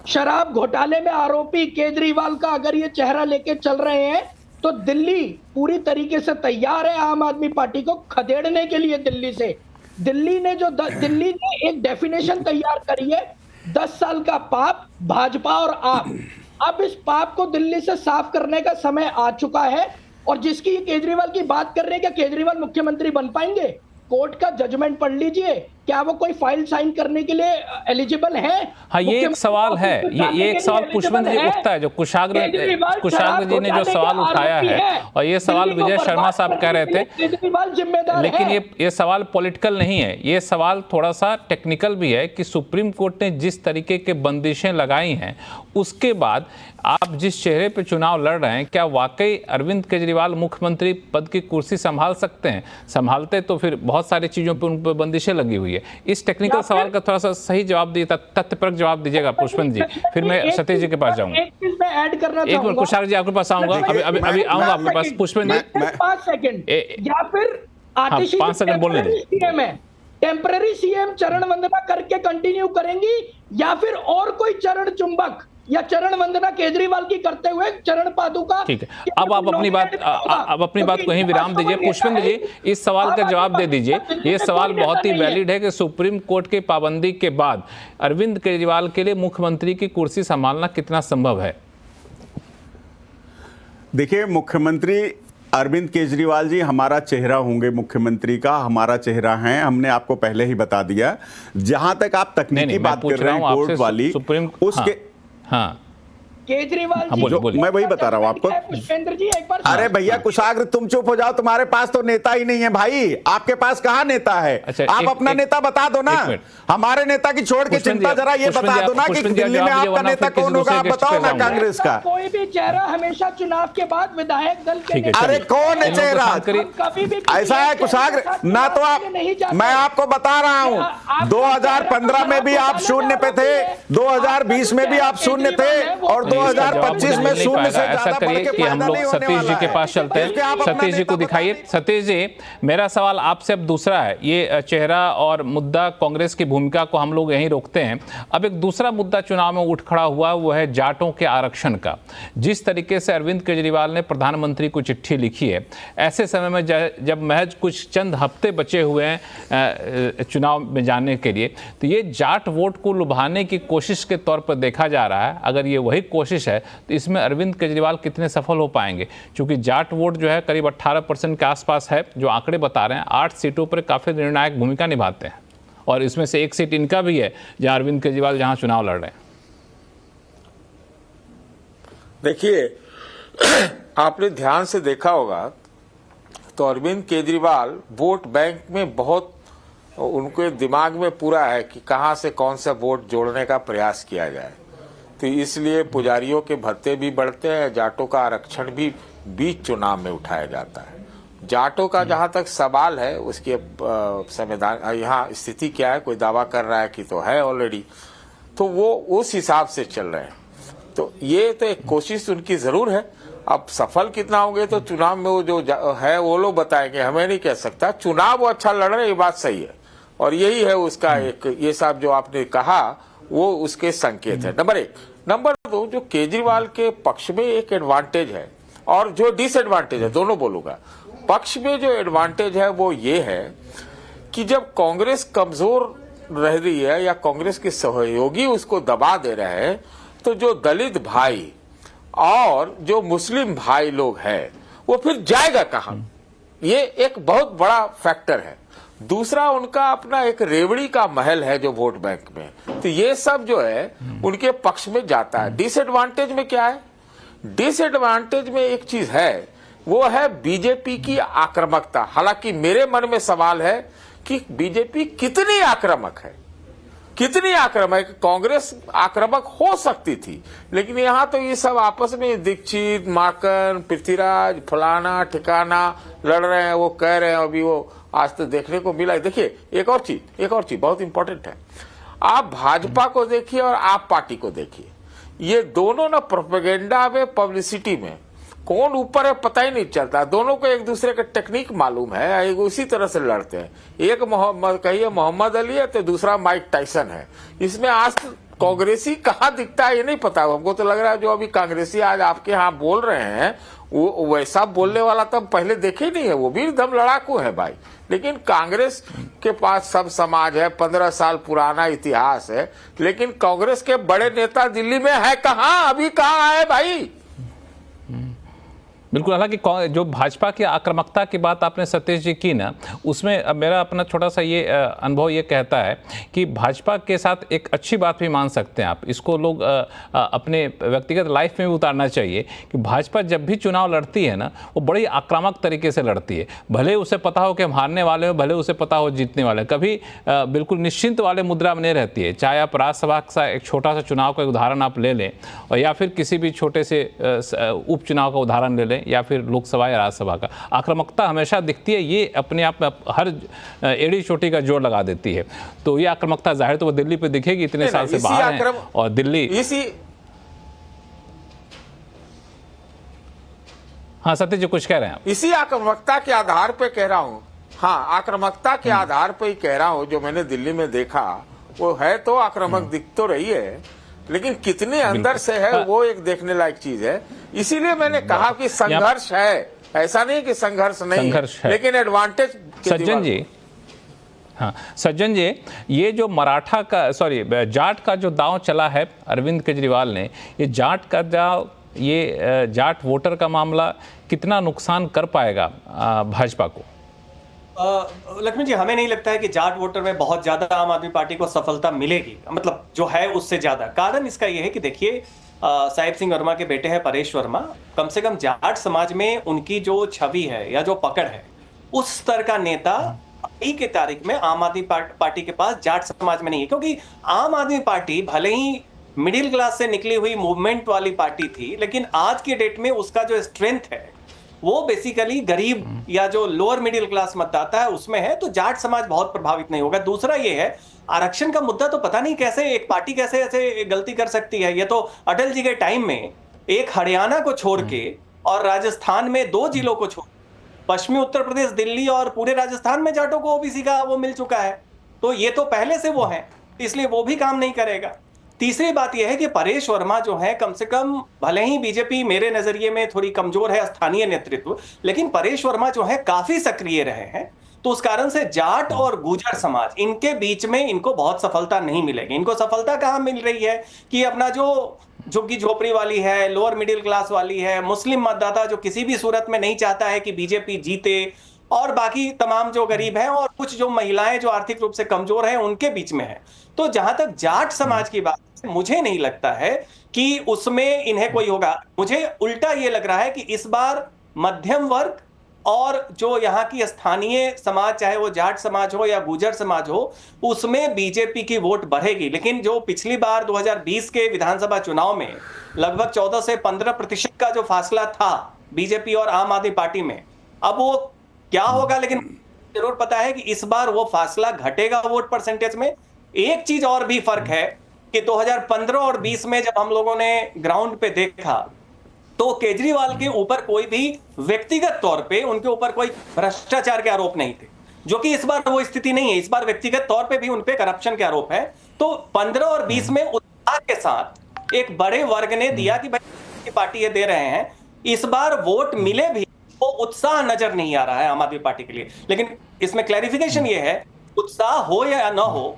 शराब घोटाले में आरोपी केजरीवाल का अगर ये चेहरा लेके चल रहे हैं तो दिल्ली पूरी तरीके से तैयार है आम आदमी पार्टी को खदेड़ने के लिए। दिल्ली ने एक डेफिनेशन तैयार करी है, 10 साल का पाप, भाजपा और आप। अब इस पाप को दिल्ली से साफ करने का समय आ चुका है। और जिसकी केजरीवाल की बात कर रहे हैं, क्या केजरीवाल मुख्यमंत्री बन पाएंगे? कोर्ट का जजमेंट पढ़ लीजिए, क्या वो कोई फाइल साइन करने के लिए एलिजिबल है? हाँ, ये एक सवाल है, ये एक सवाल पुष्पेंद्र जी उठता है, जो कुशाग्र जी ने जो सवाल उठाया है, और ये सवाल विजय शर्मा साहब कह रहे थे, लेकिन ये सवाल पॉलिटिकल नहीं है, ये सवाल थोड़ा सा टेक्निकल भी है कि सुप्रीम कोर्ट ने जिस तरीके के बंदिशें लगाई हैं, उसके बाद आप जिस चेहरे पे चुनाव लड़ रहे हैं, क्या वाकई अरविंद केजरीवाल मुख्यमंत्री पद की कुर्सी संभाल सकते हैं? संभालते तो फिर बहुत सारी चीजों पे उन पर बंदिशें लगी हुई है। इस टेक्निकल सवाल का थोड़ा सा सही जवाब दिए, तथ्यपरक जवाब दीजिएगा पुष्पेंद्र जी, फिर मैं सतीश जी के पास जाऊंगा। एक चीज मैं ऐड करना चाहूंगा। एक मिनट कुशाग्र जी, आपके पास आऊंगा, अभी आऊंगा आपके पास। पुष्पेंद्र जी 5 सेकंड, या फिर 5 सेकंड बोलने दीजिए। टेम्पररी सीएम चरण वंदना करके कंटिन्यू करेंगी, या फिर और कोई चरण चुंबक या चरण वंदना केजरीवाल की करते हुए चरण पादुका? ठीक है, अब आप अपनी बात को ही विराम दीजिए। पुष्पेंद्र जी, इस सवाल का जवाब दे दीजिए। ये सवाल बहुत ही वैलिड है कि सुप्रीम कोर्ट की पाबंदी के बाद अरविंद केजरीवाल के लिए मुख्यमंत्री की कुर्सी संभालना कितना संभव है? देखिए, मुख्यमंत्री अरविंद केजरीवाल जी हमारा चेहरा होंगे, मुख्यमंत्री का हमारा चेहरा है, हमने आपको पहले ही बता दिया। जहां तक आप तकनीकी बात कर रहे हैं कोर्ट वाली, उसके हाँ केजरीवाल जी, मैं वही बता रहा हूं आपको। पुष्पेंद्र जी एक बार, अरे भैया कुशाग्र, तुम चुप हो जाओ, तुम्हारे पास तो नेता ही नहीं है भाई। आपके पास कहां नेता है? अच्छा, आप अपना नेता बता दो ना, हमारे नेता की छोड़ के चिंता जरा ये बता दो ना कि दिल्ली में आपका नेता कौन होगा, आप बताओ ना कांग्रेस का। कोई भी चेहरा हमेशा चुनाव के बाद विधायक दल के, अरे कौन है चेहरा? ऐसा है कुशाग्र ना, तो आप, मैं आपको बता रहा हूं, 2015 में भी आप शून्य पे थे, 2020 में भी आप शून्य थे, और 2025 में शून्य से ऐसा करिए कि हम लोग सतीश जी के पास चलते हैं। सतीश जी को दिखाइए। सतीश जी, मेरा सवाल आपसे अब दूसरा है। ये चेहरा और मुद्दा कांग्रेस की भूमिका को हम लोग यहीं रोकते हैं। अब एक दूसरा मुद्दा चुनाव में उठ खड़ा हुआ, वो है जाटों के आरक्षण का। जिस तरीके से अरविंद केजरीवाल ने प्रधानमंत्री को चिट्ठी लिखी है, ऐसे समय में जब महज कुछ चंद हफ्ते बचे हुए हैं चुनाव में जाने के लिए, तो ये जाट वोट को लुभाने की कोशिश के तौर पर देखा जा रहा है। अगर ये वही कोशिश है तो इसमें अरविंद केजरीवाल कितने सफल हो पाएंगे? क्योंकि जाट वोट जो है करीब 18% के आसपास है, जो आंकड़े बता रहे हैं। 8 सीटों पर काफी निर्णायक भूमिका निभाते हैं, और इसमें से एक सीट इनका भी है जहां अरविंद केजरीवाल जहां चुनाव लड़ रहे हैं। देखिए, आपने ध्यान से देखा होगा तो अरविंद केजरीवाल वोट बैंक में बहुत, उनके दिमाग में पूरा है कि कहां से कौन सा वोट जोड़ने का प्रयास किया जाए। तो इसलिए पुजारियों के भत्ते भी बढ़ते हैं, जाटों का आरक्षण भी बीच चुनाव में उठाया जाता है। जाटों का जहां तक सवाल है, उसके संविधान यहाँ स्थिति क्या है, कोई दावा कर रहा है कि तो है ऑलरेडी, तो वो उस हिसाब से चल रहे हैं। तो ये तो एक कोशिश उनकी जरूर है। अब सफल कितना होंगे तो चुनाव में वो जो है वो लोग बताएंगे, हमें नहीं कह सकता। चुनाव वो अच्छा लड़ रहे, ये बात सही है। और यही है उसका एक, ये सब जो आपने कहा वो उसके संकेत है, नंबर 1। नंबर 2, जो केजरीवाल के पक्ष में एक एडवांटेज है और जो डिसएडवांटेज है, दोनों बोलूंगा। पक्ष में जो एडवांटेज है वो ये है कि जब कांग्रेस कमजोर रह रही है या कांग्रेस के सहयोगी उसको दबा दे रहे हैं, तो जो दलित भाई और जो मुस्लिम भाई लोग हैं वो फिर जाएगा कहां, ये एक बहुत बड़ा फैक्टर है। दूसरा, उनका अपना एक रेवड़ी का महल है जो वोट बैंक में, तो ये सब जो है उनके पक्ष में जाता है। डिसएडवांटेज में क्या है? डिसएडवांटेज में एक चीज है, वो है बीजेपी की आक्रामकता। हालांकि मेरे मन में सवाल है कि बीजेपी कितनी आक्रामक है, कितनी आक्रामक। कांग्रेस आक्रामक हो सकती थी, लेकिन यहां तो ये सब आपस में दीक्षित, माकन, पृथ्वीराज, फलाना ठिकाना लड़ रहे हैं, वो कह रहे हैं, अभी वो आज तो देखने को मिला। देखिए एक और चीज बहुत इंपॉर्टेंट है, आप भाजपा को देखिए और आप पार्टी को देखिए, ये दोनों ना प्रोपेगेंडा में, पब्लिसिटी में कौन ऊपर है पता ही नहीं चलता। दोनों को एक दूसरे का टेक्निक मालूम है, एक उसी तरह से लड़ते हैं। एक मोहम्मद अली है तो दूसरा माइक टाइसन है। इसमें आज कांग्रेसी कहाँ दिखता है ये नहीं पता। हमको तो लग रहा है जो अभी कांग्रेसी आज आपके यहाँ बोल रहे हैं वो वैसा बोलने वाला तब पहले देखे ही नहीं है, वो भी एकदम लड़ाकू है भाई। लेकिन कांग्रेस के पास सब समाज है, 15 साल पुराना इतिहास है, लेकिन कांग्रेस के बड़े नेता दिल्ली में है कहाँ, अभी कहाँ आए भाई। बिल्कुल। हालांकि जो भाजपा की आक्रामकता की बात आपने सतीश जी की ना, उसमें मेरा अपना छोटा सा ये अनुभव ये कहता है कि भाजपा के साथ एक अच्छी बात भी मान सकते हैं आप, इसको लोग अपने व्यक्तिगत लाइफ में भी उतारना चाहिए कि भाजपा जब भी चुनाव लड़ती है ना, वो बड़ी आक्रामक तरीके से लड़ती है। भले उसे पता हो कि हम हारने वाले हो, भले उसे पता हो जीतने वाले, कभी बिल्कुल निश्चिंत वाले मुद्रा में नहीं रहती है। चाहे आप राज्यसभा का एक छोटा सा चुनाव का उदाहरण आप ले लें, और या फिर किसी भी छोटे से उपचुनाव का उदाहरण ले लें, या फिर लोकसभा या राज्यसभा का, आक्रामकता हमेशा दिखती है। ये अपने आप में हर एड़ी चोटी का जोर लगा देती है। तो ये आक्रामकता जाहिर तो वो दिल्ली पे दिखेगी, इतने साल से बाहर हैं और दिल्ली हाँ सत्य जी कुछ कह रहे हैं आप? इसी आक्रामकता के आधार पे कह रहा हूँ, हाँ आक्रामकता के आधार पे ही कह रहा हूँ, जो मैंने दिल्ली में देखा वो है तो आक्रामक दिख तो रही है, लेकिन कितने अंदर से है वो एक देखने लायक चीज है। इसीलिए मैंने कहा कि संघर्ष है, ऐसा नहीं कि संघर्ष नहीं है, लेकिन एडवांटेज। सज्जन जी, हाँ सज्जन जी, ये जो मराठा का जाट का जो दांव चला है अरविंद केजरीवाल ने, ये जाट का दांव, ये जाट वोटर का मामला कितना नुकसान कर पाएगा भाजपा को? लक्ष्मण जी, हमें नहीं लगता है कि जाट वोटर में बहुत ज्यादा आम आदमी पार्टी को सफलता मिलेगी, मतलब जो है उससे ज्यादा। कारण इसका यह है कि देखिए, साहिब सिंह वर्मा के बेटे हैं परेश वर्मा, कम से कम जाट समाज में उनकी जो छवि है या जो पकड़ है, उस स्तर का नेता अभी के तारीख में आम आदमी पार्टी के पास जाट समाज में नहीं है। क्योंकि आम आदमी पार्टी भले ही मिडिल क्लास से निकली हुई मूवमेंट वाली पार्टी थी, लेकिन आज के डेट में उसका जो स्ट्रेंथ है वो बेसिकली गरीब या जो लोअर मिडिल क्लास मतदाता है उसमें है। तो जाट समाज बहुत प्रभावित नहीं होगा। दूसरा ये है, आरक्षण का मुद्दा तो पता नहीं कैसे एक पार्टी कैसे ऐसे गलती कर सकती है। ये तो अटल जी के टाइम में एक हरियाणा को छोड़ के और राजस्थान में 2 जिलों को छोड़, पश्चिमी उत्तर प्रदेश, दिल्ली और पूरे राजस्थान में जाटों को ओबीसी का वो मिल चुका है। तो ये तो पहले से वो है, इसलिए वो भी काम नहीं करेगा। तीसरी बात यह है कि परेश वर्मा जो है, कम से कम भले ही बीजेपी मेरे नजरिए में थोड़ी कमजोर है स्थानीय नेतृत्व, लेकिन परेश वर्मा जो है काफी सक्रिय रहे हैं। तो उस कारण से जाट और गुर्जर समाज, इनके बीच में इनको बहुत सफलता नहीं मिलेगी। इनको सफलता कहां मिल रही है कि अपना जो झुग्गी झोपड़ी वाली है, लोअर मिडिल क्लास वाली है, मुस्लिम मतदाता जो किसी भी सूरत में नहीं चाहता है कि बीजेपी जीते, और बाकी तमाम जो गरीब हैं और कुछ जो महिलाएं जो आर्थिक रूप से कमजोर हैं, उनके बीच में है। तो जहां तक जाट समाज की बात, मुझे नहीं लगता है कि उसमें इन्हें कोई होगा। मुझे उल्टा ये लग रहा है कि इस बार मध्यम वर्ग और जो यहाँ की स्थानीय समाज, चाहे वो जाट समाज हो या गुर्जर समाज हो, उसमें बीजेपी की वोट बढ़ेगी। लेकिन जो पिछली बार 2020 के विधानसभा चुनाव में लगभग 14 से 15% का जो फासला था बीजेपी और आम आदमी पार्टी में, अब वो क्या होगा, लेकिन जरूर पता है कि इस बार वो फासला घटेगा वोट परसेंटेज में। एक चीज और भी फर्क है कि 2015 और 20 में जब हम लोगों ने ग्राउंड पे देखा, तो केजरीवाल के ऊपर कोई भी व्यक्तिगत तौर पे उनके ऊपर कोई भ्रष्टाचार के आरोप नहीं थे। जो कि इस बार वो स्थिति नहीं है। इस बार व्यक्तिगत तौर पे भी उनपे करप्शन के आरोप है। तो 15 और 20 में उत्साह के साथ एक बड़े वर्ग ने दिया कि भाई पार्टी ये दे रहे हैं, इस बार वोट मिले भी वो उत्साह नजर नहीं आ रहा है आम आदमी पार्टी के लिए। लेकिन इसमें क्लैरिफिकेशन ये है, उत्साह हो या ना हो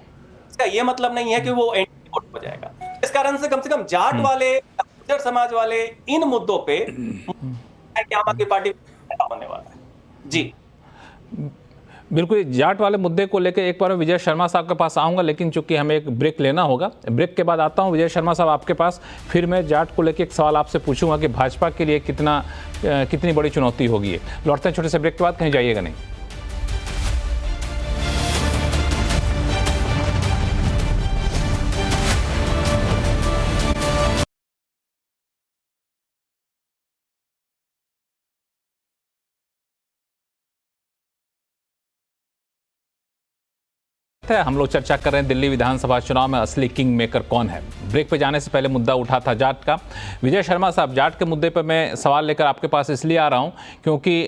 इसका ये मतलब नहीं है कि वो एंटी वोट हो जाएगा। इस कारण से कम जाट वाले, गुर्जर समाज वाले इन मुद्दों पे आम आदमी पार्टी होने वाला है। जी बिल्कुल, जाट वाले मुद्दे को लेकर एक बार विजय शर्मा साहब के पास आऊंगा, लेकिन चूंकि हमें एक ब्रेक लेना होगा, ब्रेक के बाद आता हूं विजय शर्मा साहब आपके पास। फिर मैं जाट को लेकर एक सवाल आपसे पूछूंगा कि भाजपा के लिए कितनी बड़ी चुनौती होगी। लौटते हैं छोटे से ब्रेक के बाद, कहीं जाइएगा नहीं। हम लोग चर्चा कर रहे हैं दिल्ली विधानसभा चुनाव में असली किंग मेकर कौन है। ब्रेक पे जाने से पहले मुद्दा उठा था जाट का। विजय शर्मा साहब, जाट के मुद्दे पर मैं सवाल लेकर आपके पास इसलिए आ रहा हूं क्योंकि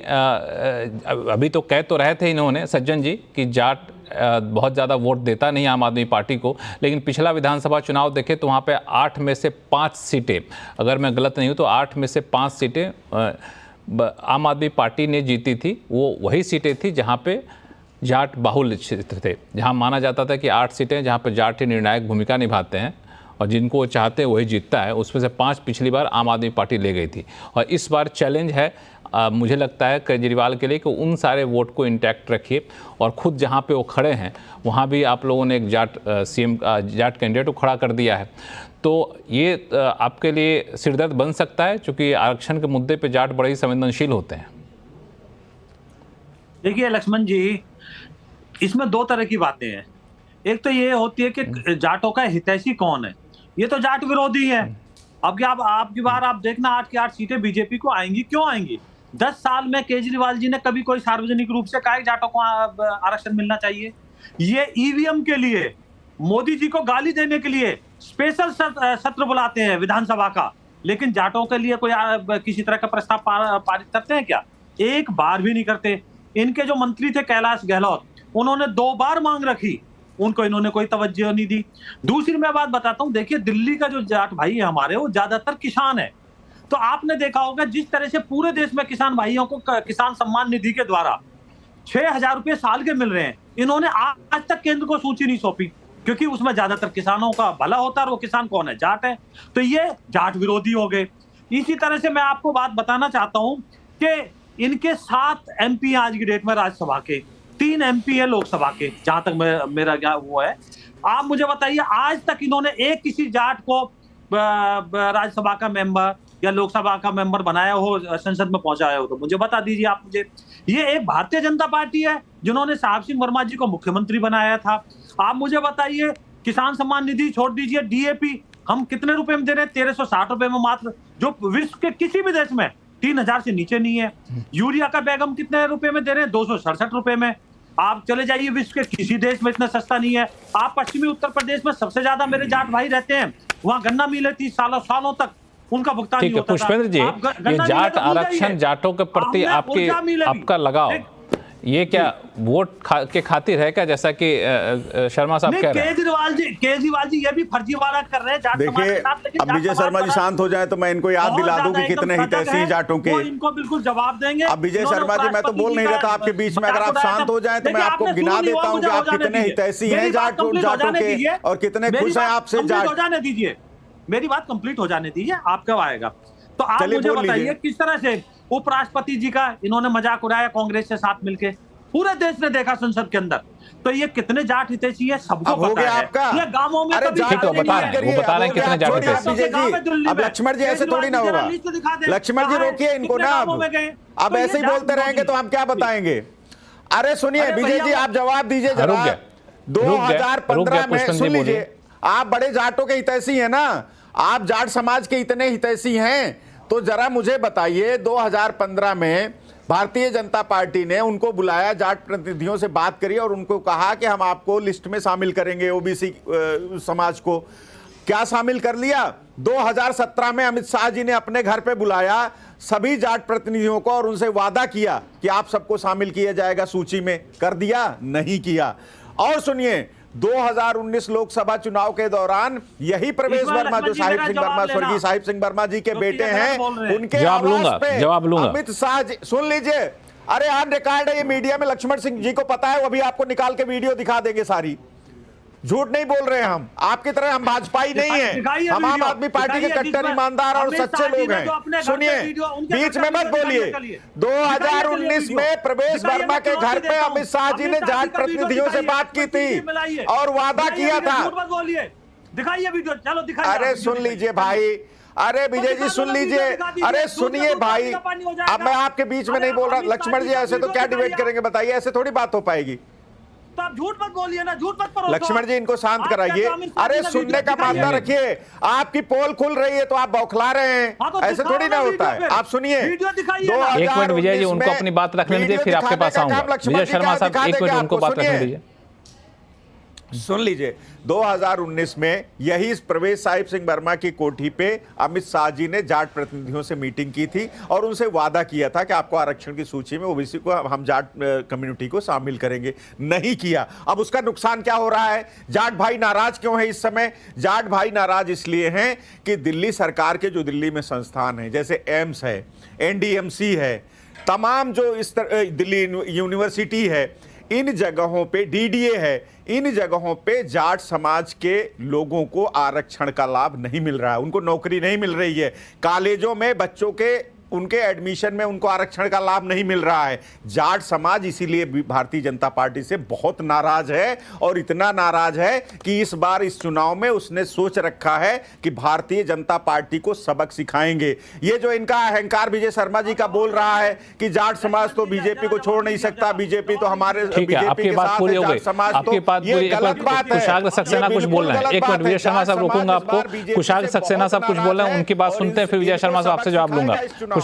अभी तो कह तो रहे थे इन्होंने, सज्जन जी, कि जाट बहुत ज़्यादा वोट देता नहीं आम आदमी पार्टी को, लेकिन पिछला विधानसभा चुनाव देखें तो वहाँ पे 8 में से 5 सीटें, अगर मैं गलत नहीं हूँ तो 8 में से 5 सीटें आम आदमी पार्टी ने जीती थी। वो वही सीटें थी जहाँ पे जाट बाहुल्य क्षेत्र थे, जहां माना जाता था कि 8 सीटें जहां पर जाट ही निर्णायक भूमिका निभाते हैं और जिनको वो चाहते हैं वही जीतता है। उसमें से 5 पिछली बार आम आदमी पार्टी ले गई थी और इस बार चैलेंज है मुझे लगता है केजरीवाल के लिए कि उन सारे वोट को इंटैक्ट रखिए और खुद जहां पे वो खड़े हैं वहां भी आप लोगों ने एक जाट सीएम जाट कैंडिडेट को खड़ा कर दिया है। तो ये आपके लिए सिरदर्द बन सकता है, क्योंकि आरक्षण के मुद्दे पर जाट बड़े ही संवेदनशील होते हैं। देखिए लक्ष्मण जी, इसमें 2 तरह की बातें हैं। एक तो ये होती है कि जाटों का हितैषी कौन है। ये तो जाट विरोधी है। अब क्या आपकी बार आप देखना 8 की 8 सीटें बीजेपी को आएंगी। क्यों आएंगी? 10 साल में केजरीवाल जी ने कभी कोई सार्वजनिक रूप से कहा जाटों को आरक्षण मिलना चाहिए? ये ईवीएम के लिए, मोदी जी को गाली देने के लिए स्पेशल सत्र बुलाते हैं विधानसभा का, लेकिन जाटों के लिए कोई किसी तरह का प्रस्ताव पारित करते हैं क्या? एक बार भी नहीं करते। इनके जो मंत्री थे कैलाश गहलोत, उन्होंने 2 बार मांग रखी, उनको इन्होंने कोई तवज्जो नहीं दी। दूसरी मैं बात बताता हूं, देखिए दिल्ली का जो जाट भाई है हमारे, वो ज्यादातर किसान है। तो आपने देखा होगा जिस तरह से पूरे देश में किसान भाइयों को किसान सम्मान निधि के द्वारा 6,000 रुपए साल के मिल रहे हैं, इन्होंने आज तक केंद्र को सूची नहीं सौंपी, क्योंकि उसमें ज्यादातर किसानों का भला होता है और वो किसान कौन है? जाट है। तो ये जाट विरोधी हो गए। इसी तरह से मैं आपको बात बताना चाहता हूं कि इनके 7 MP आज की डेट में राज्यसभा के, 3 MP है लोकसभा के, जहां तक मेरा क्या वो है। आप मुझे बताइए आज तक इन्होंने एक किसी जाट को राज्यसभा का मेंबर या लोकसभा का मेंबर बनाया हो, संसद में पहुंचाया हो, तो मुझे बता दीजिए आप मुझे। ये एक भारतीय जनता पार्टी है जिन्होंने साहब सिंह वर्मा जी को मुख्यमंत्री बनाया था। आप मुझे बताइए, किसान सम्मान निधि छोड़ दीजिए, DAP हम कितने रुपए में दे रहे हैं? 1360 रुपए में मात्र, जो विश्व के किसी भी देश में 3000 से नीचे नहीं है। यूरिया का बैग हम कितने रुपए में दे रहे हैं? 267 रुपए में। आप चले जाइए, विश्व के किसी देश में इतना सस्ता नहीं है। आप पश्चिमी उत्तर प्रदेश में सबसे ज्यादा मेरे जाट भाई रहते हैं, वहां गन्ना मिले थी सालों तक उनका भुगतान नहीं होता था। पुष्पेंद्र जी, ये जाट आरक्षण, जाटों के प्रति आपका लगाव, ये क्या वोट के खातिर है क्या, जैसा कि शर्मा साहब कह रहे हैं? केजरीवाल जी ये भी फर्जीवाड़ा कर रहे हैं। देखिए, अब विजय शर्मा जी शांत हो जाए तो मैं इनको याद दिला दूं कि कितने हितैषी हैं जाटों के। इनको बिल्कुल जवाब देंगे। अब विजय शर्मा जी, मैं तो बोल नहीं रहा था आपके बीच में, अगर आप शांत हो जाए तो मैं आपको गिना देता हूँ कि आप कितने हितैषी हैं जाटों के और कितने खुश हैं आपसे जाट। हो जाने दीजिए, मेरी बात कंप्लीट हो जाने दीजिए, आप कब आएगा? तो आप मुझे बताइए किस तरह से उपराष्ट्रपति जी का इन्होंने मजाक उड़ाया कांग्रेस के साथ मिलके, पूरे देश ने देखा संसद के अंदर। तो ये कितने जाट हितैषी है सबको पता है। आपका ये गांवों में वो बता रहे हैं कितने जाट हितैषी। अब लक्ष्मण जी ऐसे थोड़ी ना होगा। लक्ष्मण जी रोकिए इनको ना, अब ऐसे ही बोलते रहेंगे तो हम क्या बताएंगे? अरे सुनिए विजय जी, आप जवाब दीजिए जरा। 2015 में सुन लीजिए, आप बड़े जाटों के हितैषी हैं ना, आप जाट समाज के इतने हितैषी हैं, तो जरा मुझे बताइए 2015 में भारतीय जनता पार्टी ने उनको बुलाया, जाट प्रतिनिधियों से बात करी और उनको कहा कि हम आपको लिस्ट में शामिल करेंगे, ओबीसी समाज को। क्या शामिल कर लिया? 2017 में अमित शाह जी ने अपने घर पे बुलाया सभी जाट प्रतिनिधियों को और उनसे वादा किया कि आप सबको शामिल किया जाएगा सूची में। कर दिया? नहीं किया। और सुनिए, 2019 लोकसभा चुनाव के दौरान यही प्रवेश वर्मा, जो साहिब सिंह वर्मा, स्वर्गीय साहिब सिंह वर्मा जी के बेटे हैं, उनके आवास पे अमित शाह जी, सुन लीजिए, अरे ऑन रिकॉर्ड है ये मीडिया में, लक्ष्मण सिंह जी को पता है, वो अभी आपको निकाल के वीडियो दिखा देंगे सारी। झूठ नहीं बोल रहे हैं हम, आपकी तरह हम भाजपाई नहीं हैं, हम आम आदमी पार्टी के कट्टर ईमानदार और सच्चे लोग हैं। सुनिए, बीच में मत बोलिए। 2019 में प्रवेश वर्मा के घर पे अमित शाह जी ने जाट प्रतिनिधियों से बात की थी और वादा किया था। दिखाइए वीडियो, चलो दिखाइए। अरे सुन लीजिए भाई, अरे विजय जी सुन लीजिए, अरे सुनिए भाई, अब मैं आपके बीच में नहीं बोल रहा। लक्ष्मण जी ऐसे तो क्या डिबेट करेंगे बताइए, ऐसे थोड़ी बात हो पाएगी। तो आप झूठ मत बोलिए ना, झूठ मत परोसो। लक्ष्मण जी इनको शांत कराइए। अरे सुनने का मामला रखिए, आपकी पोल खुल रही है तो आप बौखला रहे हैं, ऐसे थोड़ी ना होता है। आप सुनिए, एक मिनट विजय जी, उनको अपनी बात रखने दीजिए, फिर आपके पास आऊंगा। विजय शर्मा साहब, एक मिनट उनको बात रखने दीजिए। सुन लीजिए, 2019 में यही प्रवेश साहिब सिंह वर्मा की कोठी पे अमित शाह जी ने जाट प्रतिनिधियों से मीटिंग की थी और उनसे वादा किया था कि आपको आरक्षण की सूची में ओबीसी को, हम जाट कम्युनिटी को शामिल करेंगे। नहीं किया। अब उसका नुकसान क्या हो रहा है? जाट भाई नाराज क्यों है इस समय? जाट भाई नाराज इसलिए हैं कि दिल्ली सरकार के जो दिल्ली में संस्थान है, जैसे एम्स है, एनडीएमसी है, तमाम जो इस दिल्ली यूनिवर्सिटी है, इन जगहों पे डीडीए है, इन जगहों पे जाट समाज के लोगों को आरक्षण का लाभ नहीं मिल रहा है, उनको नौकरी नहीं मिल रही है, कॉलेजों में बच्चों के उनके एडमिशन में उनको आरक्षण का लाभ नहीं मिल रहा है। जाट समाज इसीलिए भारतीय जनता पार्टी से बहुत नाराज है और इतना नाराज है कि इस बार इस चुनाव में उसने सोच रखा है कि भारतीय जनता पार्टी को सबक सिखाएंगे। ये जो इनका अहंकार विजय शर्मा जी का बोल रहा है कि जाट समाज तो बीजेपी को छोड़ नहीं सकता, बीजेपी तो हमारे बीजेपी के साथ है, जाट समाज तो, ये गलत बात है। कुशाग्र सक्सेना कुछ बोल रहे हैं। एक मिनट विजय शर्मा साहब, रोकूंगा आपको। कुशाग्र सक्सेना साहब कुछ बोल रहे हैं, उनकी बात सुनते हैं, फिर विजय शर्मा साहब आपसे जवाब लूंगा।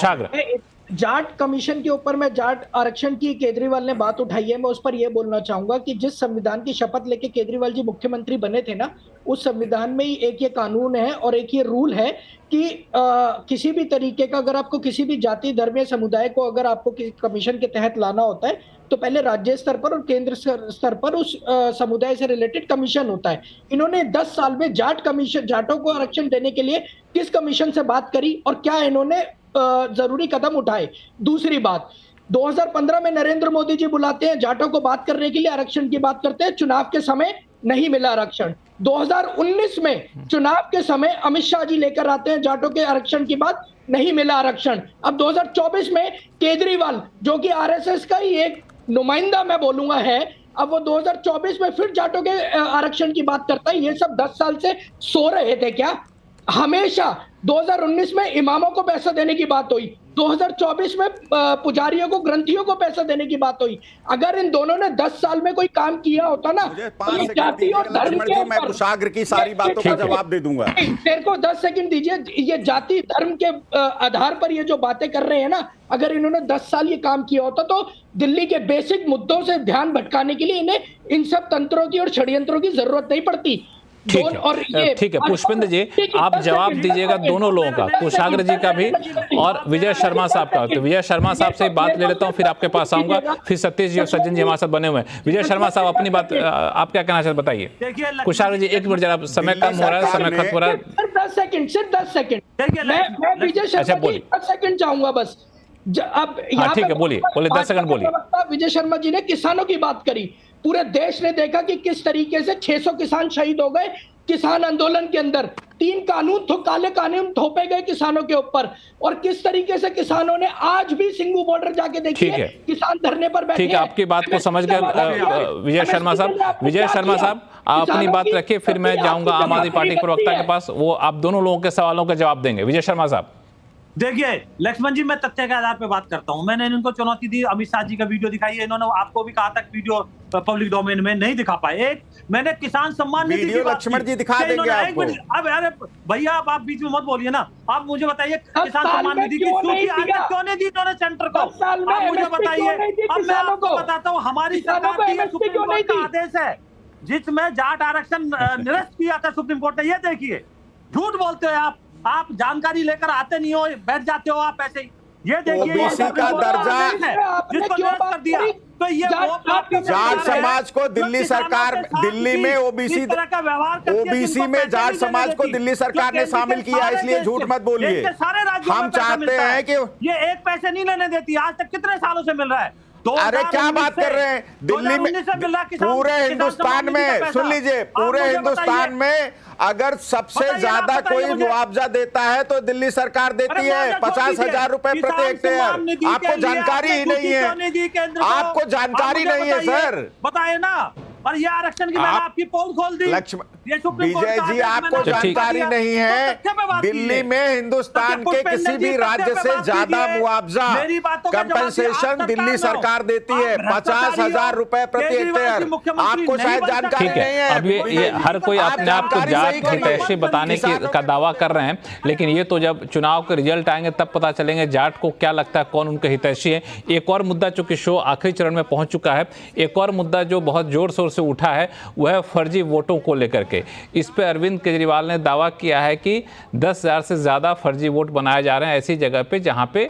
जाट कमीशन के ऊपर में, जाट आरक्षण की केजरीवाल ने बात उठाई है, मैं उस पर यह बोलना चाहूंगा कि जिस संविधान की शपथ लेके केजरीवाल जी मुख्यमंत्री बने थे ना, उस संविधान में ही एक ये कानून है और एक ये रूल है कि किसी भी तरीके का, अगर आपको किसी भी जाति धर्म या समुदाय को अगर आपको कमीशन के तहत लाना होता है तो पहले राज्य स्तर पर और केंद्र स्तर पर उस समुदाय से रिलेटेड कमीशन होता है। इन्होंने 10 साल में जाटों को आरक्षण देने के लिए किस कमीशन से बात करी और क्या इन्होंने जरूरी कदम उठाए? दूसरी बात, 2015 में नरेंद्र मोदी जी बुलाते हैं जाटों को बात करने के लिए, आरक्षण की बात करते हैं, चुनाव के समय नहीं मिला आरक्षण। 2019 में चुनाव के समय अमित शाह जी लेकर आते हैं जाटों के आरक्षण की बात, नहीं मिला आरक्षण। अब 2024 में केजरीवाल, जो कि आरएसएस का ही एक नुमाइंदा मैं बोलूंगा है, अब वो 2024 में फिर जाटों के आरक्षण की बात करता है। ये सब 10 साल से सो रहे थे क्या? हमेशा 2019 में इमामों को पैसा देने की बात हुई, 2024 में पुजारियों को, ग्रंथियों को पैसा देने की बात हुई। अगर इन दोनों ने 10 साल में कोई काम किया होता ना, तो जाति और धर्म के, मैं कुशाग्र की सारी बातों का जवाब दे दूंगा। तेरे को 10 सेकंड दीजिए। ये जाति धर्म के आधार पर ये जो बातें कर रहे हैं ना, अगर इन्होंने 10 साल ये काम किया होता तो दिल्ली के बेसिक मुद्दों से ध्यान भटकाने के लिए इन्हें इन सब तंत्रों की और षड्यंत्रों की जरूरत नहीं पड़ती। ठीक है पुष्पेंद्र जी, आप जवाब दीजिएगा दोनों लोगों का, कुशाग्र जी का भी और विजय शर्मा साहब का। तो विजय शर्मा साहब से बात ले लेता हूं, फिर आपके पास आऊंगा, फिर सतीश जी और सज्जन जी हमारे साथ बने हुए हैं। विजय शर्मा साहब अपनी बात, आप क्या कहना चाहते बताइए। कुशाग्र जी एक मिनट, जरा समय कम हो रहा है, समय खत्म हो रहा है। 10 सेकंड मैं विजय शर्मा जी 10 सेकंड चाहूंगा बस। अब ठीक है, बोलिए 10 सेकंड बोलिए। विजय शर्मा जी ने किसानों की बात करी, पूरे देश ने देखा कि किस तरीके से 600 किसान शहीद हो गए किसान आंदोलन के अंदर, 3 काले कानून थोपे गए किसानों के ऊपर, और किस तरीके से किसानों ने आज भी सिंगू बॉर्डर जाके देखिए किसान धरने पर बैठे। ठीक है, आपकी बात को समझ गया विजय शर्मा साहब। विजय शर्मा साहब आप अपनी बात रखिए, फिर मैं जाऊंगा आम आदमी पार्टी के प्रवक्ता के पास, वो आप दोनों लोगों के सवालों का जवाब देंगे। विजय शर्मा साहब देखिए लक्ष्मण जी, मैं तथ्य के आधार पर बात करता हूं। मैंने इनको चुनौती दी, अमित शाह जी का वीडियो दिखाई है, इन्होंने आपको भी कहा था वीडियो पब्लिक डोमेन में नहीं दिखा पाए। एक मैंने किसान सम्मान निधि की बात, लक्ष्मण जी दिखा देंगे आपको। अब अरे भैया आप बीच में मत बोलिए ना, आप मुझे बताइए किसान सम्मान निधि की सूची आज तक क्यों नहीं दी इन्होंने सेंटर को? आप मुझे बताइए। अब मैं आपको बताता हूँ, हमारी सरकार की सुप्रीम कोर्ट का आदेश है जिसमें जाट आरक्षण निरस्त किया था सुप्रीम कोर्ट ने। ये देखिए झूठ बोलते हो आप जानकारी लेकर आते नहीं हो, बैठ जाते हो आप ऐसे ही। ये देखिए ओबीसी का दर्जा जिसको निरस्त कर दिया, तो ये जाट समाज को दिल्ली सरकार, दिल्ली में ओबीसी में जाट समाज को दिल्ली सरकार ने शामिल किया, इसलिए झूठ मत बोलिए। सारे राज्यों हम चाहते हैं कि ये एक पैसे नहीं लेने देती, आज तक कितने सालों से मिल रहा है। अरे क्या बात कर रहे हैं, दिल्ली में पूरे हिंदुस्तान में, सुन लीजिए, पूरे हिंदुस्तान में अगर सबसे ज्यादा कोई मुआवजा देता है तो दिल्ली सरकार देती है 50,000 रुपए प्रति हेक्टेयर। आपको जानकारी ही नहीं है, आपको जानकारी नहीं है सर, बताए ना। और ये आरक्षण की मैंने आपकी पोल खोल दी। विजय जी, आपको जानकारी नहीं है, दिल्ली में हिंदुस्तान के किसी भी राज्य से ज्यादा मुआवजा कंपनसेशन दिल्ली सरकार देती है 50,000 रुपए प्रति हेक्टेयर। आपको शायद जानकारी नहीं है। अब ये हर कोई अपने आप को जाट हितैषी बताने का दावा कर रहे हैं, लेकिन ये तो जब चुनाव के रिजल्ट आएंगे तब पता चलेंगे जाट को क्या लगता है, कौन उनके हितैषी है। एक और मुद्दा, चूंकि शो आखिरी चरण में पहुंच चुका है, एक और मुद्दा जो बहुत जोर शोर से उठा है वह फर्जी वोटों को लेकर के। इस पे अरविंद केजरीवाल ने दावा किया है कि 10,000 से ज़्यादा फर्जी वोट बनाए जा रहे हैं ऐसी जगह पे जहां पे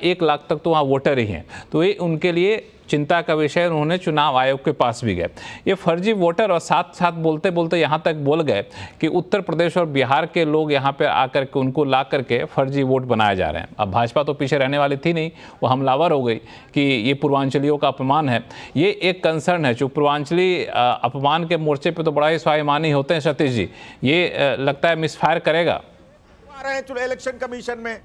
1 लाख तक तो वहां वोटर ही हैं। तो ये उनके लिए चिंता का विषय। उन्होंने चुनाव आयोग के पास भी गए ये फर्जी वोटर, और साथ साथ बोलते बोलते यहाँ तक बोल गए कि उत्तर प्रदेश और बिहार के लोग यहाँ पे आकर के उनको ला करके फर्जी वोट बनाए जा रहे हैं। अब भाजपा तो पीछे रहने वाली थी नहीं, वो हमलावर हो गई कि ये पूर्वांचलियों का अपमान है। ये एक कंसर्न है, जो पूर्वांचली अपमान के मोर्चे पर तो बड़ा ही स्वाभिमानी होते हैं सतीश जी, ये लगता है मिसफायर करेगा। इलेक्शन कमीशन में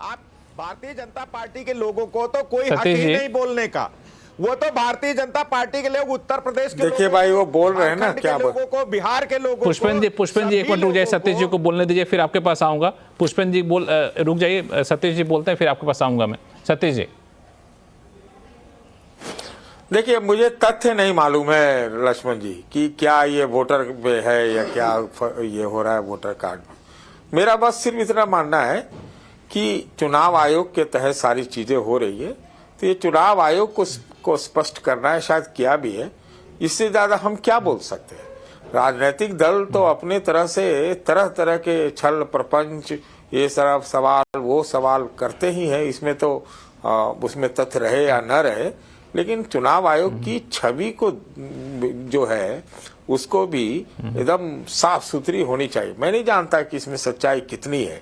आप भारतीय जनता पार्टी के लोगों को तो कोई हक ही नहीं बोलने का, वो तो भारतीय जनता पार्टी के लोग उत्तर प्रदेश के, देखिए भाई वो बोल रहे हैं ना क्या लोगों को, बिहार के लोगों पुष्पन जी एक मिनट रुक जाइए, सतीश जी को बोलने दीजिए, फिर आपके पास आऊंगा। पुष्पन जी रुक जाइए, सतीश जी बोलते हैं, फिर आपके पास आऊंगा मैं। सतीश जी, देखिए मुझे तथ्य नहीं मालूम है लक्ष्मण जी कि क्या ये वोटर पे है या क्या ये हो रहा है वोटर कार्ड में। मेरा बस सिर्फ इतना मानना है कि चुनाव आयोग के तहत सारी चीजें हो रही है, तो ये चुनाव आयोग को स्पष्ट करना है, शायद किया भी है। इससे ज्यादा हम क्या बोल सकते हैं। राजनीतिक दल तो अपने तरह से तरह तरह के छल प्रपंच, ये सब सवाल वो सवाल करते ही हैं, इसमें तो उसमें तथ्य रहे या न रहे, लेकिन चुनाव आयोग की छवि को जो है उसको भी एकदम साफ सुथरी होनी चाहिए। मैं नहीं जानता कि इसमें सच्चाई कितनी है,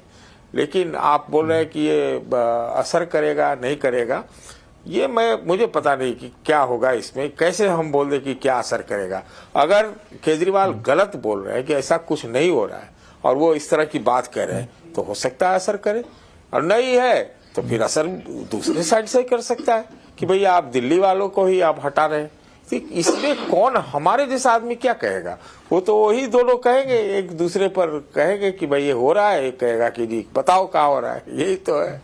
लेकिन आप बोल रहे हैं कि ये असर करेगा नहीं करेगा, ये मुझे पता नहीं कि क्या होगा इसमें, कैसे हम बोल दें कि क्या असर करेगा। अगर केजरीवाल गलत बोल रहे हैं कि ऐसा कुछ नहीं हो रहा है और वो इस तरह की बात कह रहे हैं तो हो सकता है असर करे, और नहीं है तो फिर असर दूसरे साइड से कर सकता है कि भाई आप दिल्ली वालों को ही आप हटा रहे हैं। तो इसमें कौन, हमारे जैसा आदमी क्या कहेगा, वो तो वही दोनों कहेंगे, एक दूसरे पर कहेंगे कि भाई ये हो रहा है, एक कहेगा कि जी बताओ क्या हो रहा है, यही तो है।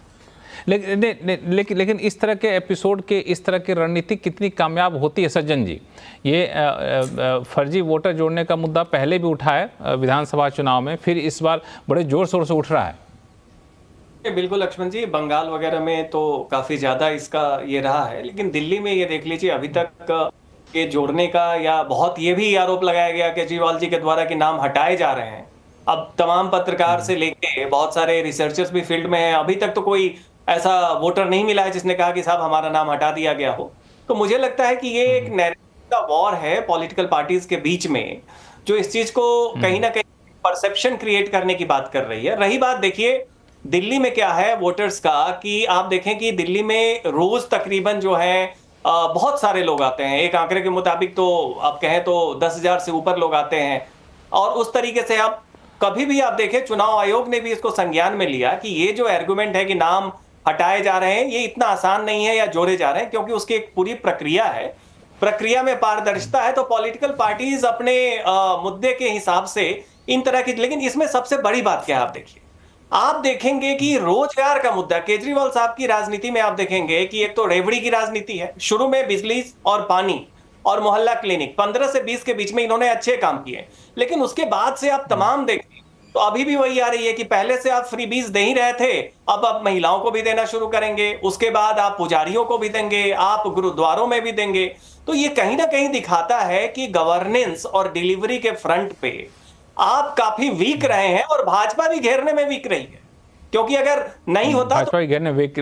लेकिन इस तरह के एपिसोड के, इस तरह की रणनीति कितनी कामयाब होती है सज्जन जी। ये फर्जी वोटर जोड़ने का मुद्दा पहले भी उठा है विधानसभा चुनाव में, फिर इस बार बड़े जोर शोर से उठ रहा है। बिल्कुल लक्ष्मण जी, बंगाल वगैरह में तो काफी ज्यादा इसका ये रहा है, लेकिन दिल्ली में ये देख लीजिए अभी तक ये जोड़ने का, या बहुत ये भी आरोप लगाया गया केजरीवाल जी के द्वारा कि नाम हटाए जा रहे हैं। अब तमाम पत्रकार से लेके बहुत सारे रिसर्चर्स भी फील्ड में हैं, अभी तक तो कोई ऐसा वोटर नहीं मिला है जिसने कहा कि साहब हमारा नाम हटा दिया गया हो। तो मुझे लगता है कि ये एक नैरेटिव का वॉर है पॉलिटिकल पार्टीज के बीच में, जो इस चीज को कहीं ना कहीं परसेप्शन क्रिएट करने की बात कर रही है। रही बात देखिए दिल्ली में क्या है वोटर्स का, कि आप देखें कि दिल्ली में रोज तकरीबन जो है बहुत सारे लोग आते हैं। एक आंकड़े के मुताबिक तो आप कहें तो 10,000 से ऊपर लोग आते हैं, और उस तरीके से आप कभी भी आप देखें चुनाव आयोग ने भी इसको संज्ञान में लिया कि ये जो आर्गुमेंट है कि नाम हटाए जा रहे हैं, ये इतना आसान नहीं है या जोड़े जा रहे हैं, क्योंकि उसकी एक पूरी प्रक्रिया है, प्रक्रिया में पारदर्शिता है। तो पॉलिटिकल पार्टीज अपने मुद्दे के हिसाब से इन तरह की, लेकिन इसमें सबसे बड़ी बात क्या है, आप देखिए, आप देखेंगे कि रोजगार का मुद्दा केजरीवाल साहब की राजनीति में आप देखेंगे कि एक तो रेवड़ी की राजनीति है। शुरू में बिजली और पानी और मोहल्ला क्लिनिक 15 से 20 के बीच में इन्होंने अच्छे काम किए, लेकिन उसके बाद से आप तमाम देखें तो अभी भी वही आ रही है कि पहले से आप फ्री बीज दे ही रहे थे, अब आप महिलाओं को भी देना शुरू करेंगे, उसके बाद आप पुजारियों को भी देंगे, आप गुरुद्वारों में भी देंगे। तो ये कहीं ना कहीं दिखाता है कि गवर्नेंस और डिलीवरी के फ्रंट पे आप काफी वीक रहे हैं और भाजपा भी घेरने में वीक रही है, क्योंकि अगर नहीं होता भाजपा भी घेरने वीक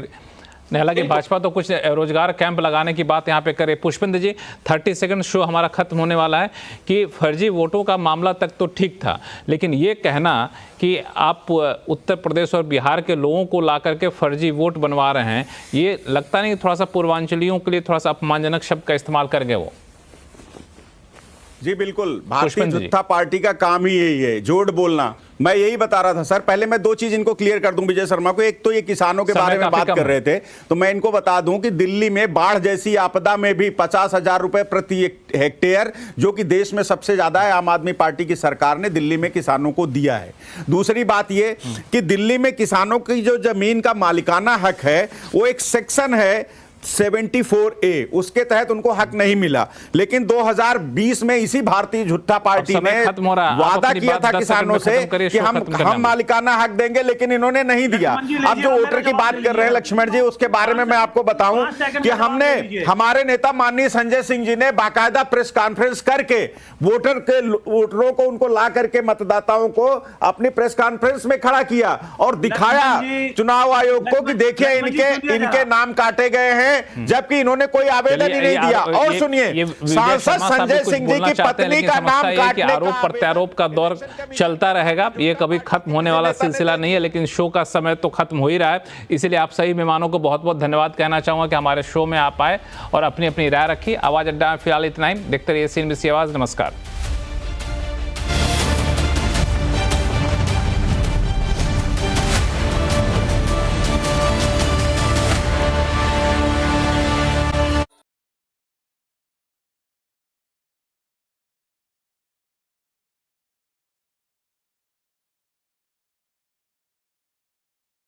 नहीं, हालांकि भाजपा तो कुछ रोजगार कैंप लगाने की बात यहाँ पे करे। पुष्पेंद्र जी 30 सेकंड शो हमारा खत्म होने वाला है कि फर्जी वोटों का मामला तक तो ठीक था, लेकिन ये कहना कि आप उत्तर प्रदेश और बिहार के लोगों को ला करके फर्जी वोट बनवा रहे हैं, ये लगता नहीं थोड़ा सा पूर्वांचलियों के लिए थोड़ा सा अपमानजनक शब्द का इस्तेमाल कर गए वो? जी बिल्कुल, भारतीय जनता पार्टी का काम ही यही है, झूठ बोलना। मैं यही बता रहा था सर, पहले मैं दो चीज इनको क्लियर कर दूं विजय शर्मा को। एक तो ये किसानों के बारे में बात कर रहे थे, तो मैं इनको बता दूं कि दिल्ली में बाढ़ जैसी आपदा में भी 50,000 रुपए प्रति हेक्टेयर, जो कि देश में सबसे ज्यादा है, आम आदमी पार्टी की सरकार ने दिल्ली में किसानों को दिया है। दूसरी बात ये कि दिल्ली में किसानों की जो जमीन का मालिकाना हक है, वो एक सेक्शन है 74A, उसके तहत उनको हक नहीं मिला। लेकिन 2020 में इसी भारतीय जनता पार्टी ने वादा किया था किसानों से कि हम मालिकाना हक देंगे, लेकिन इन्होंने नहीं दिया। अब जो वोटर की बात कर रहे हैं लक्ष्मण जी, उसके बारे में मैं आपको बताऊं कि हमारे नेता माननीय संजय सिंह जी ने बाकायदा प्रेस कॉन्फ्रेंस करके वोटरों को उनको ला करके मतदाताओं को अपनी प्रेस कॉन्फ्रेंस में खड़ा किया और दिखाया चुनाव आयोग को कि देखिए इनके नाम काटे गए हैं, जबकि इन्होंने कोई आवेदन ही नहीं दिया। और सुनिए, सांसद संजय सिंह जी की पत्नी का नाम काटने का आरोप प्रत्यारोप का दौर चलता रहेगा, ये कभी खत्म होने वाला सिलसिला नहीं है, लेकिन शो का समय तो खत्म हो ही रहा है। इसलिए आप सभी मेहमानों को बहुत बहुत धन्यवाद कहना चाहूंगा कि हमारे शो में आप आए और अपनी अपनी राय रखी। आवाज अड्डा में फिलहाल इतना ही। देखते रहिए CNBC आवाज। नमस्कार।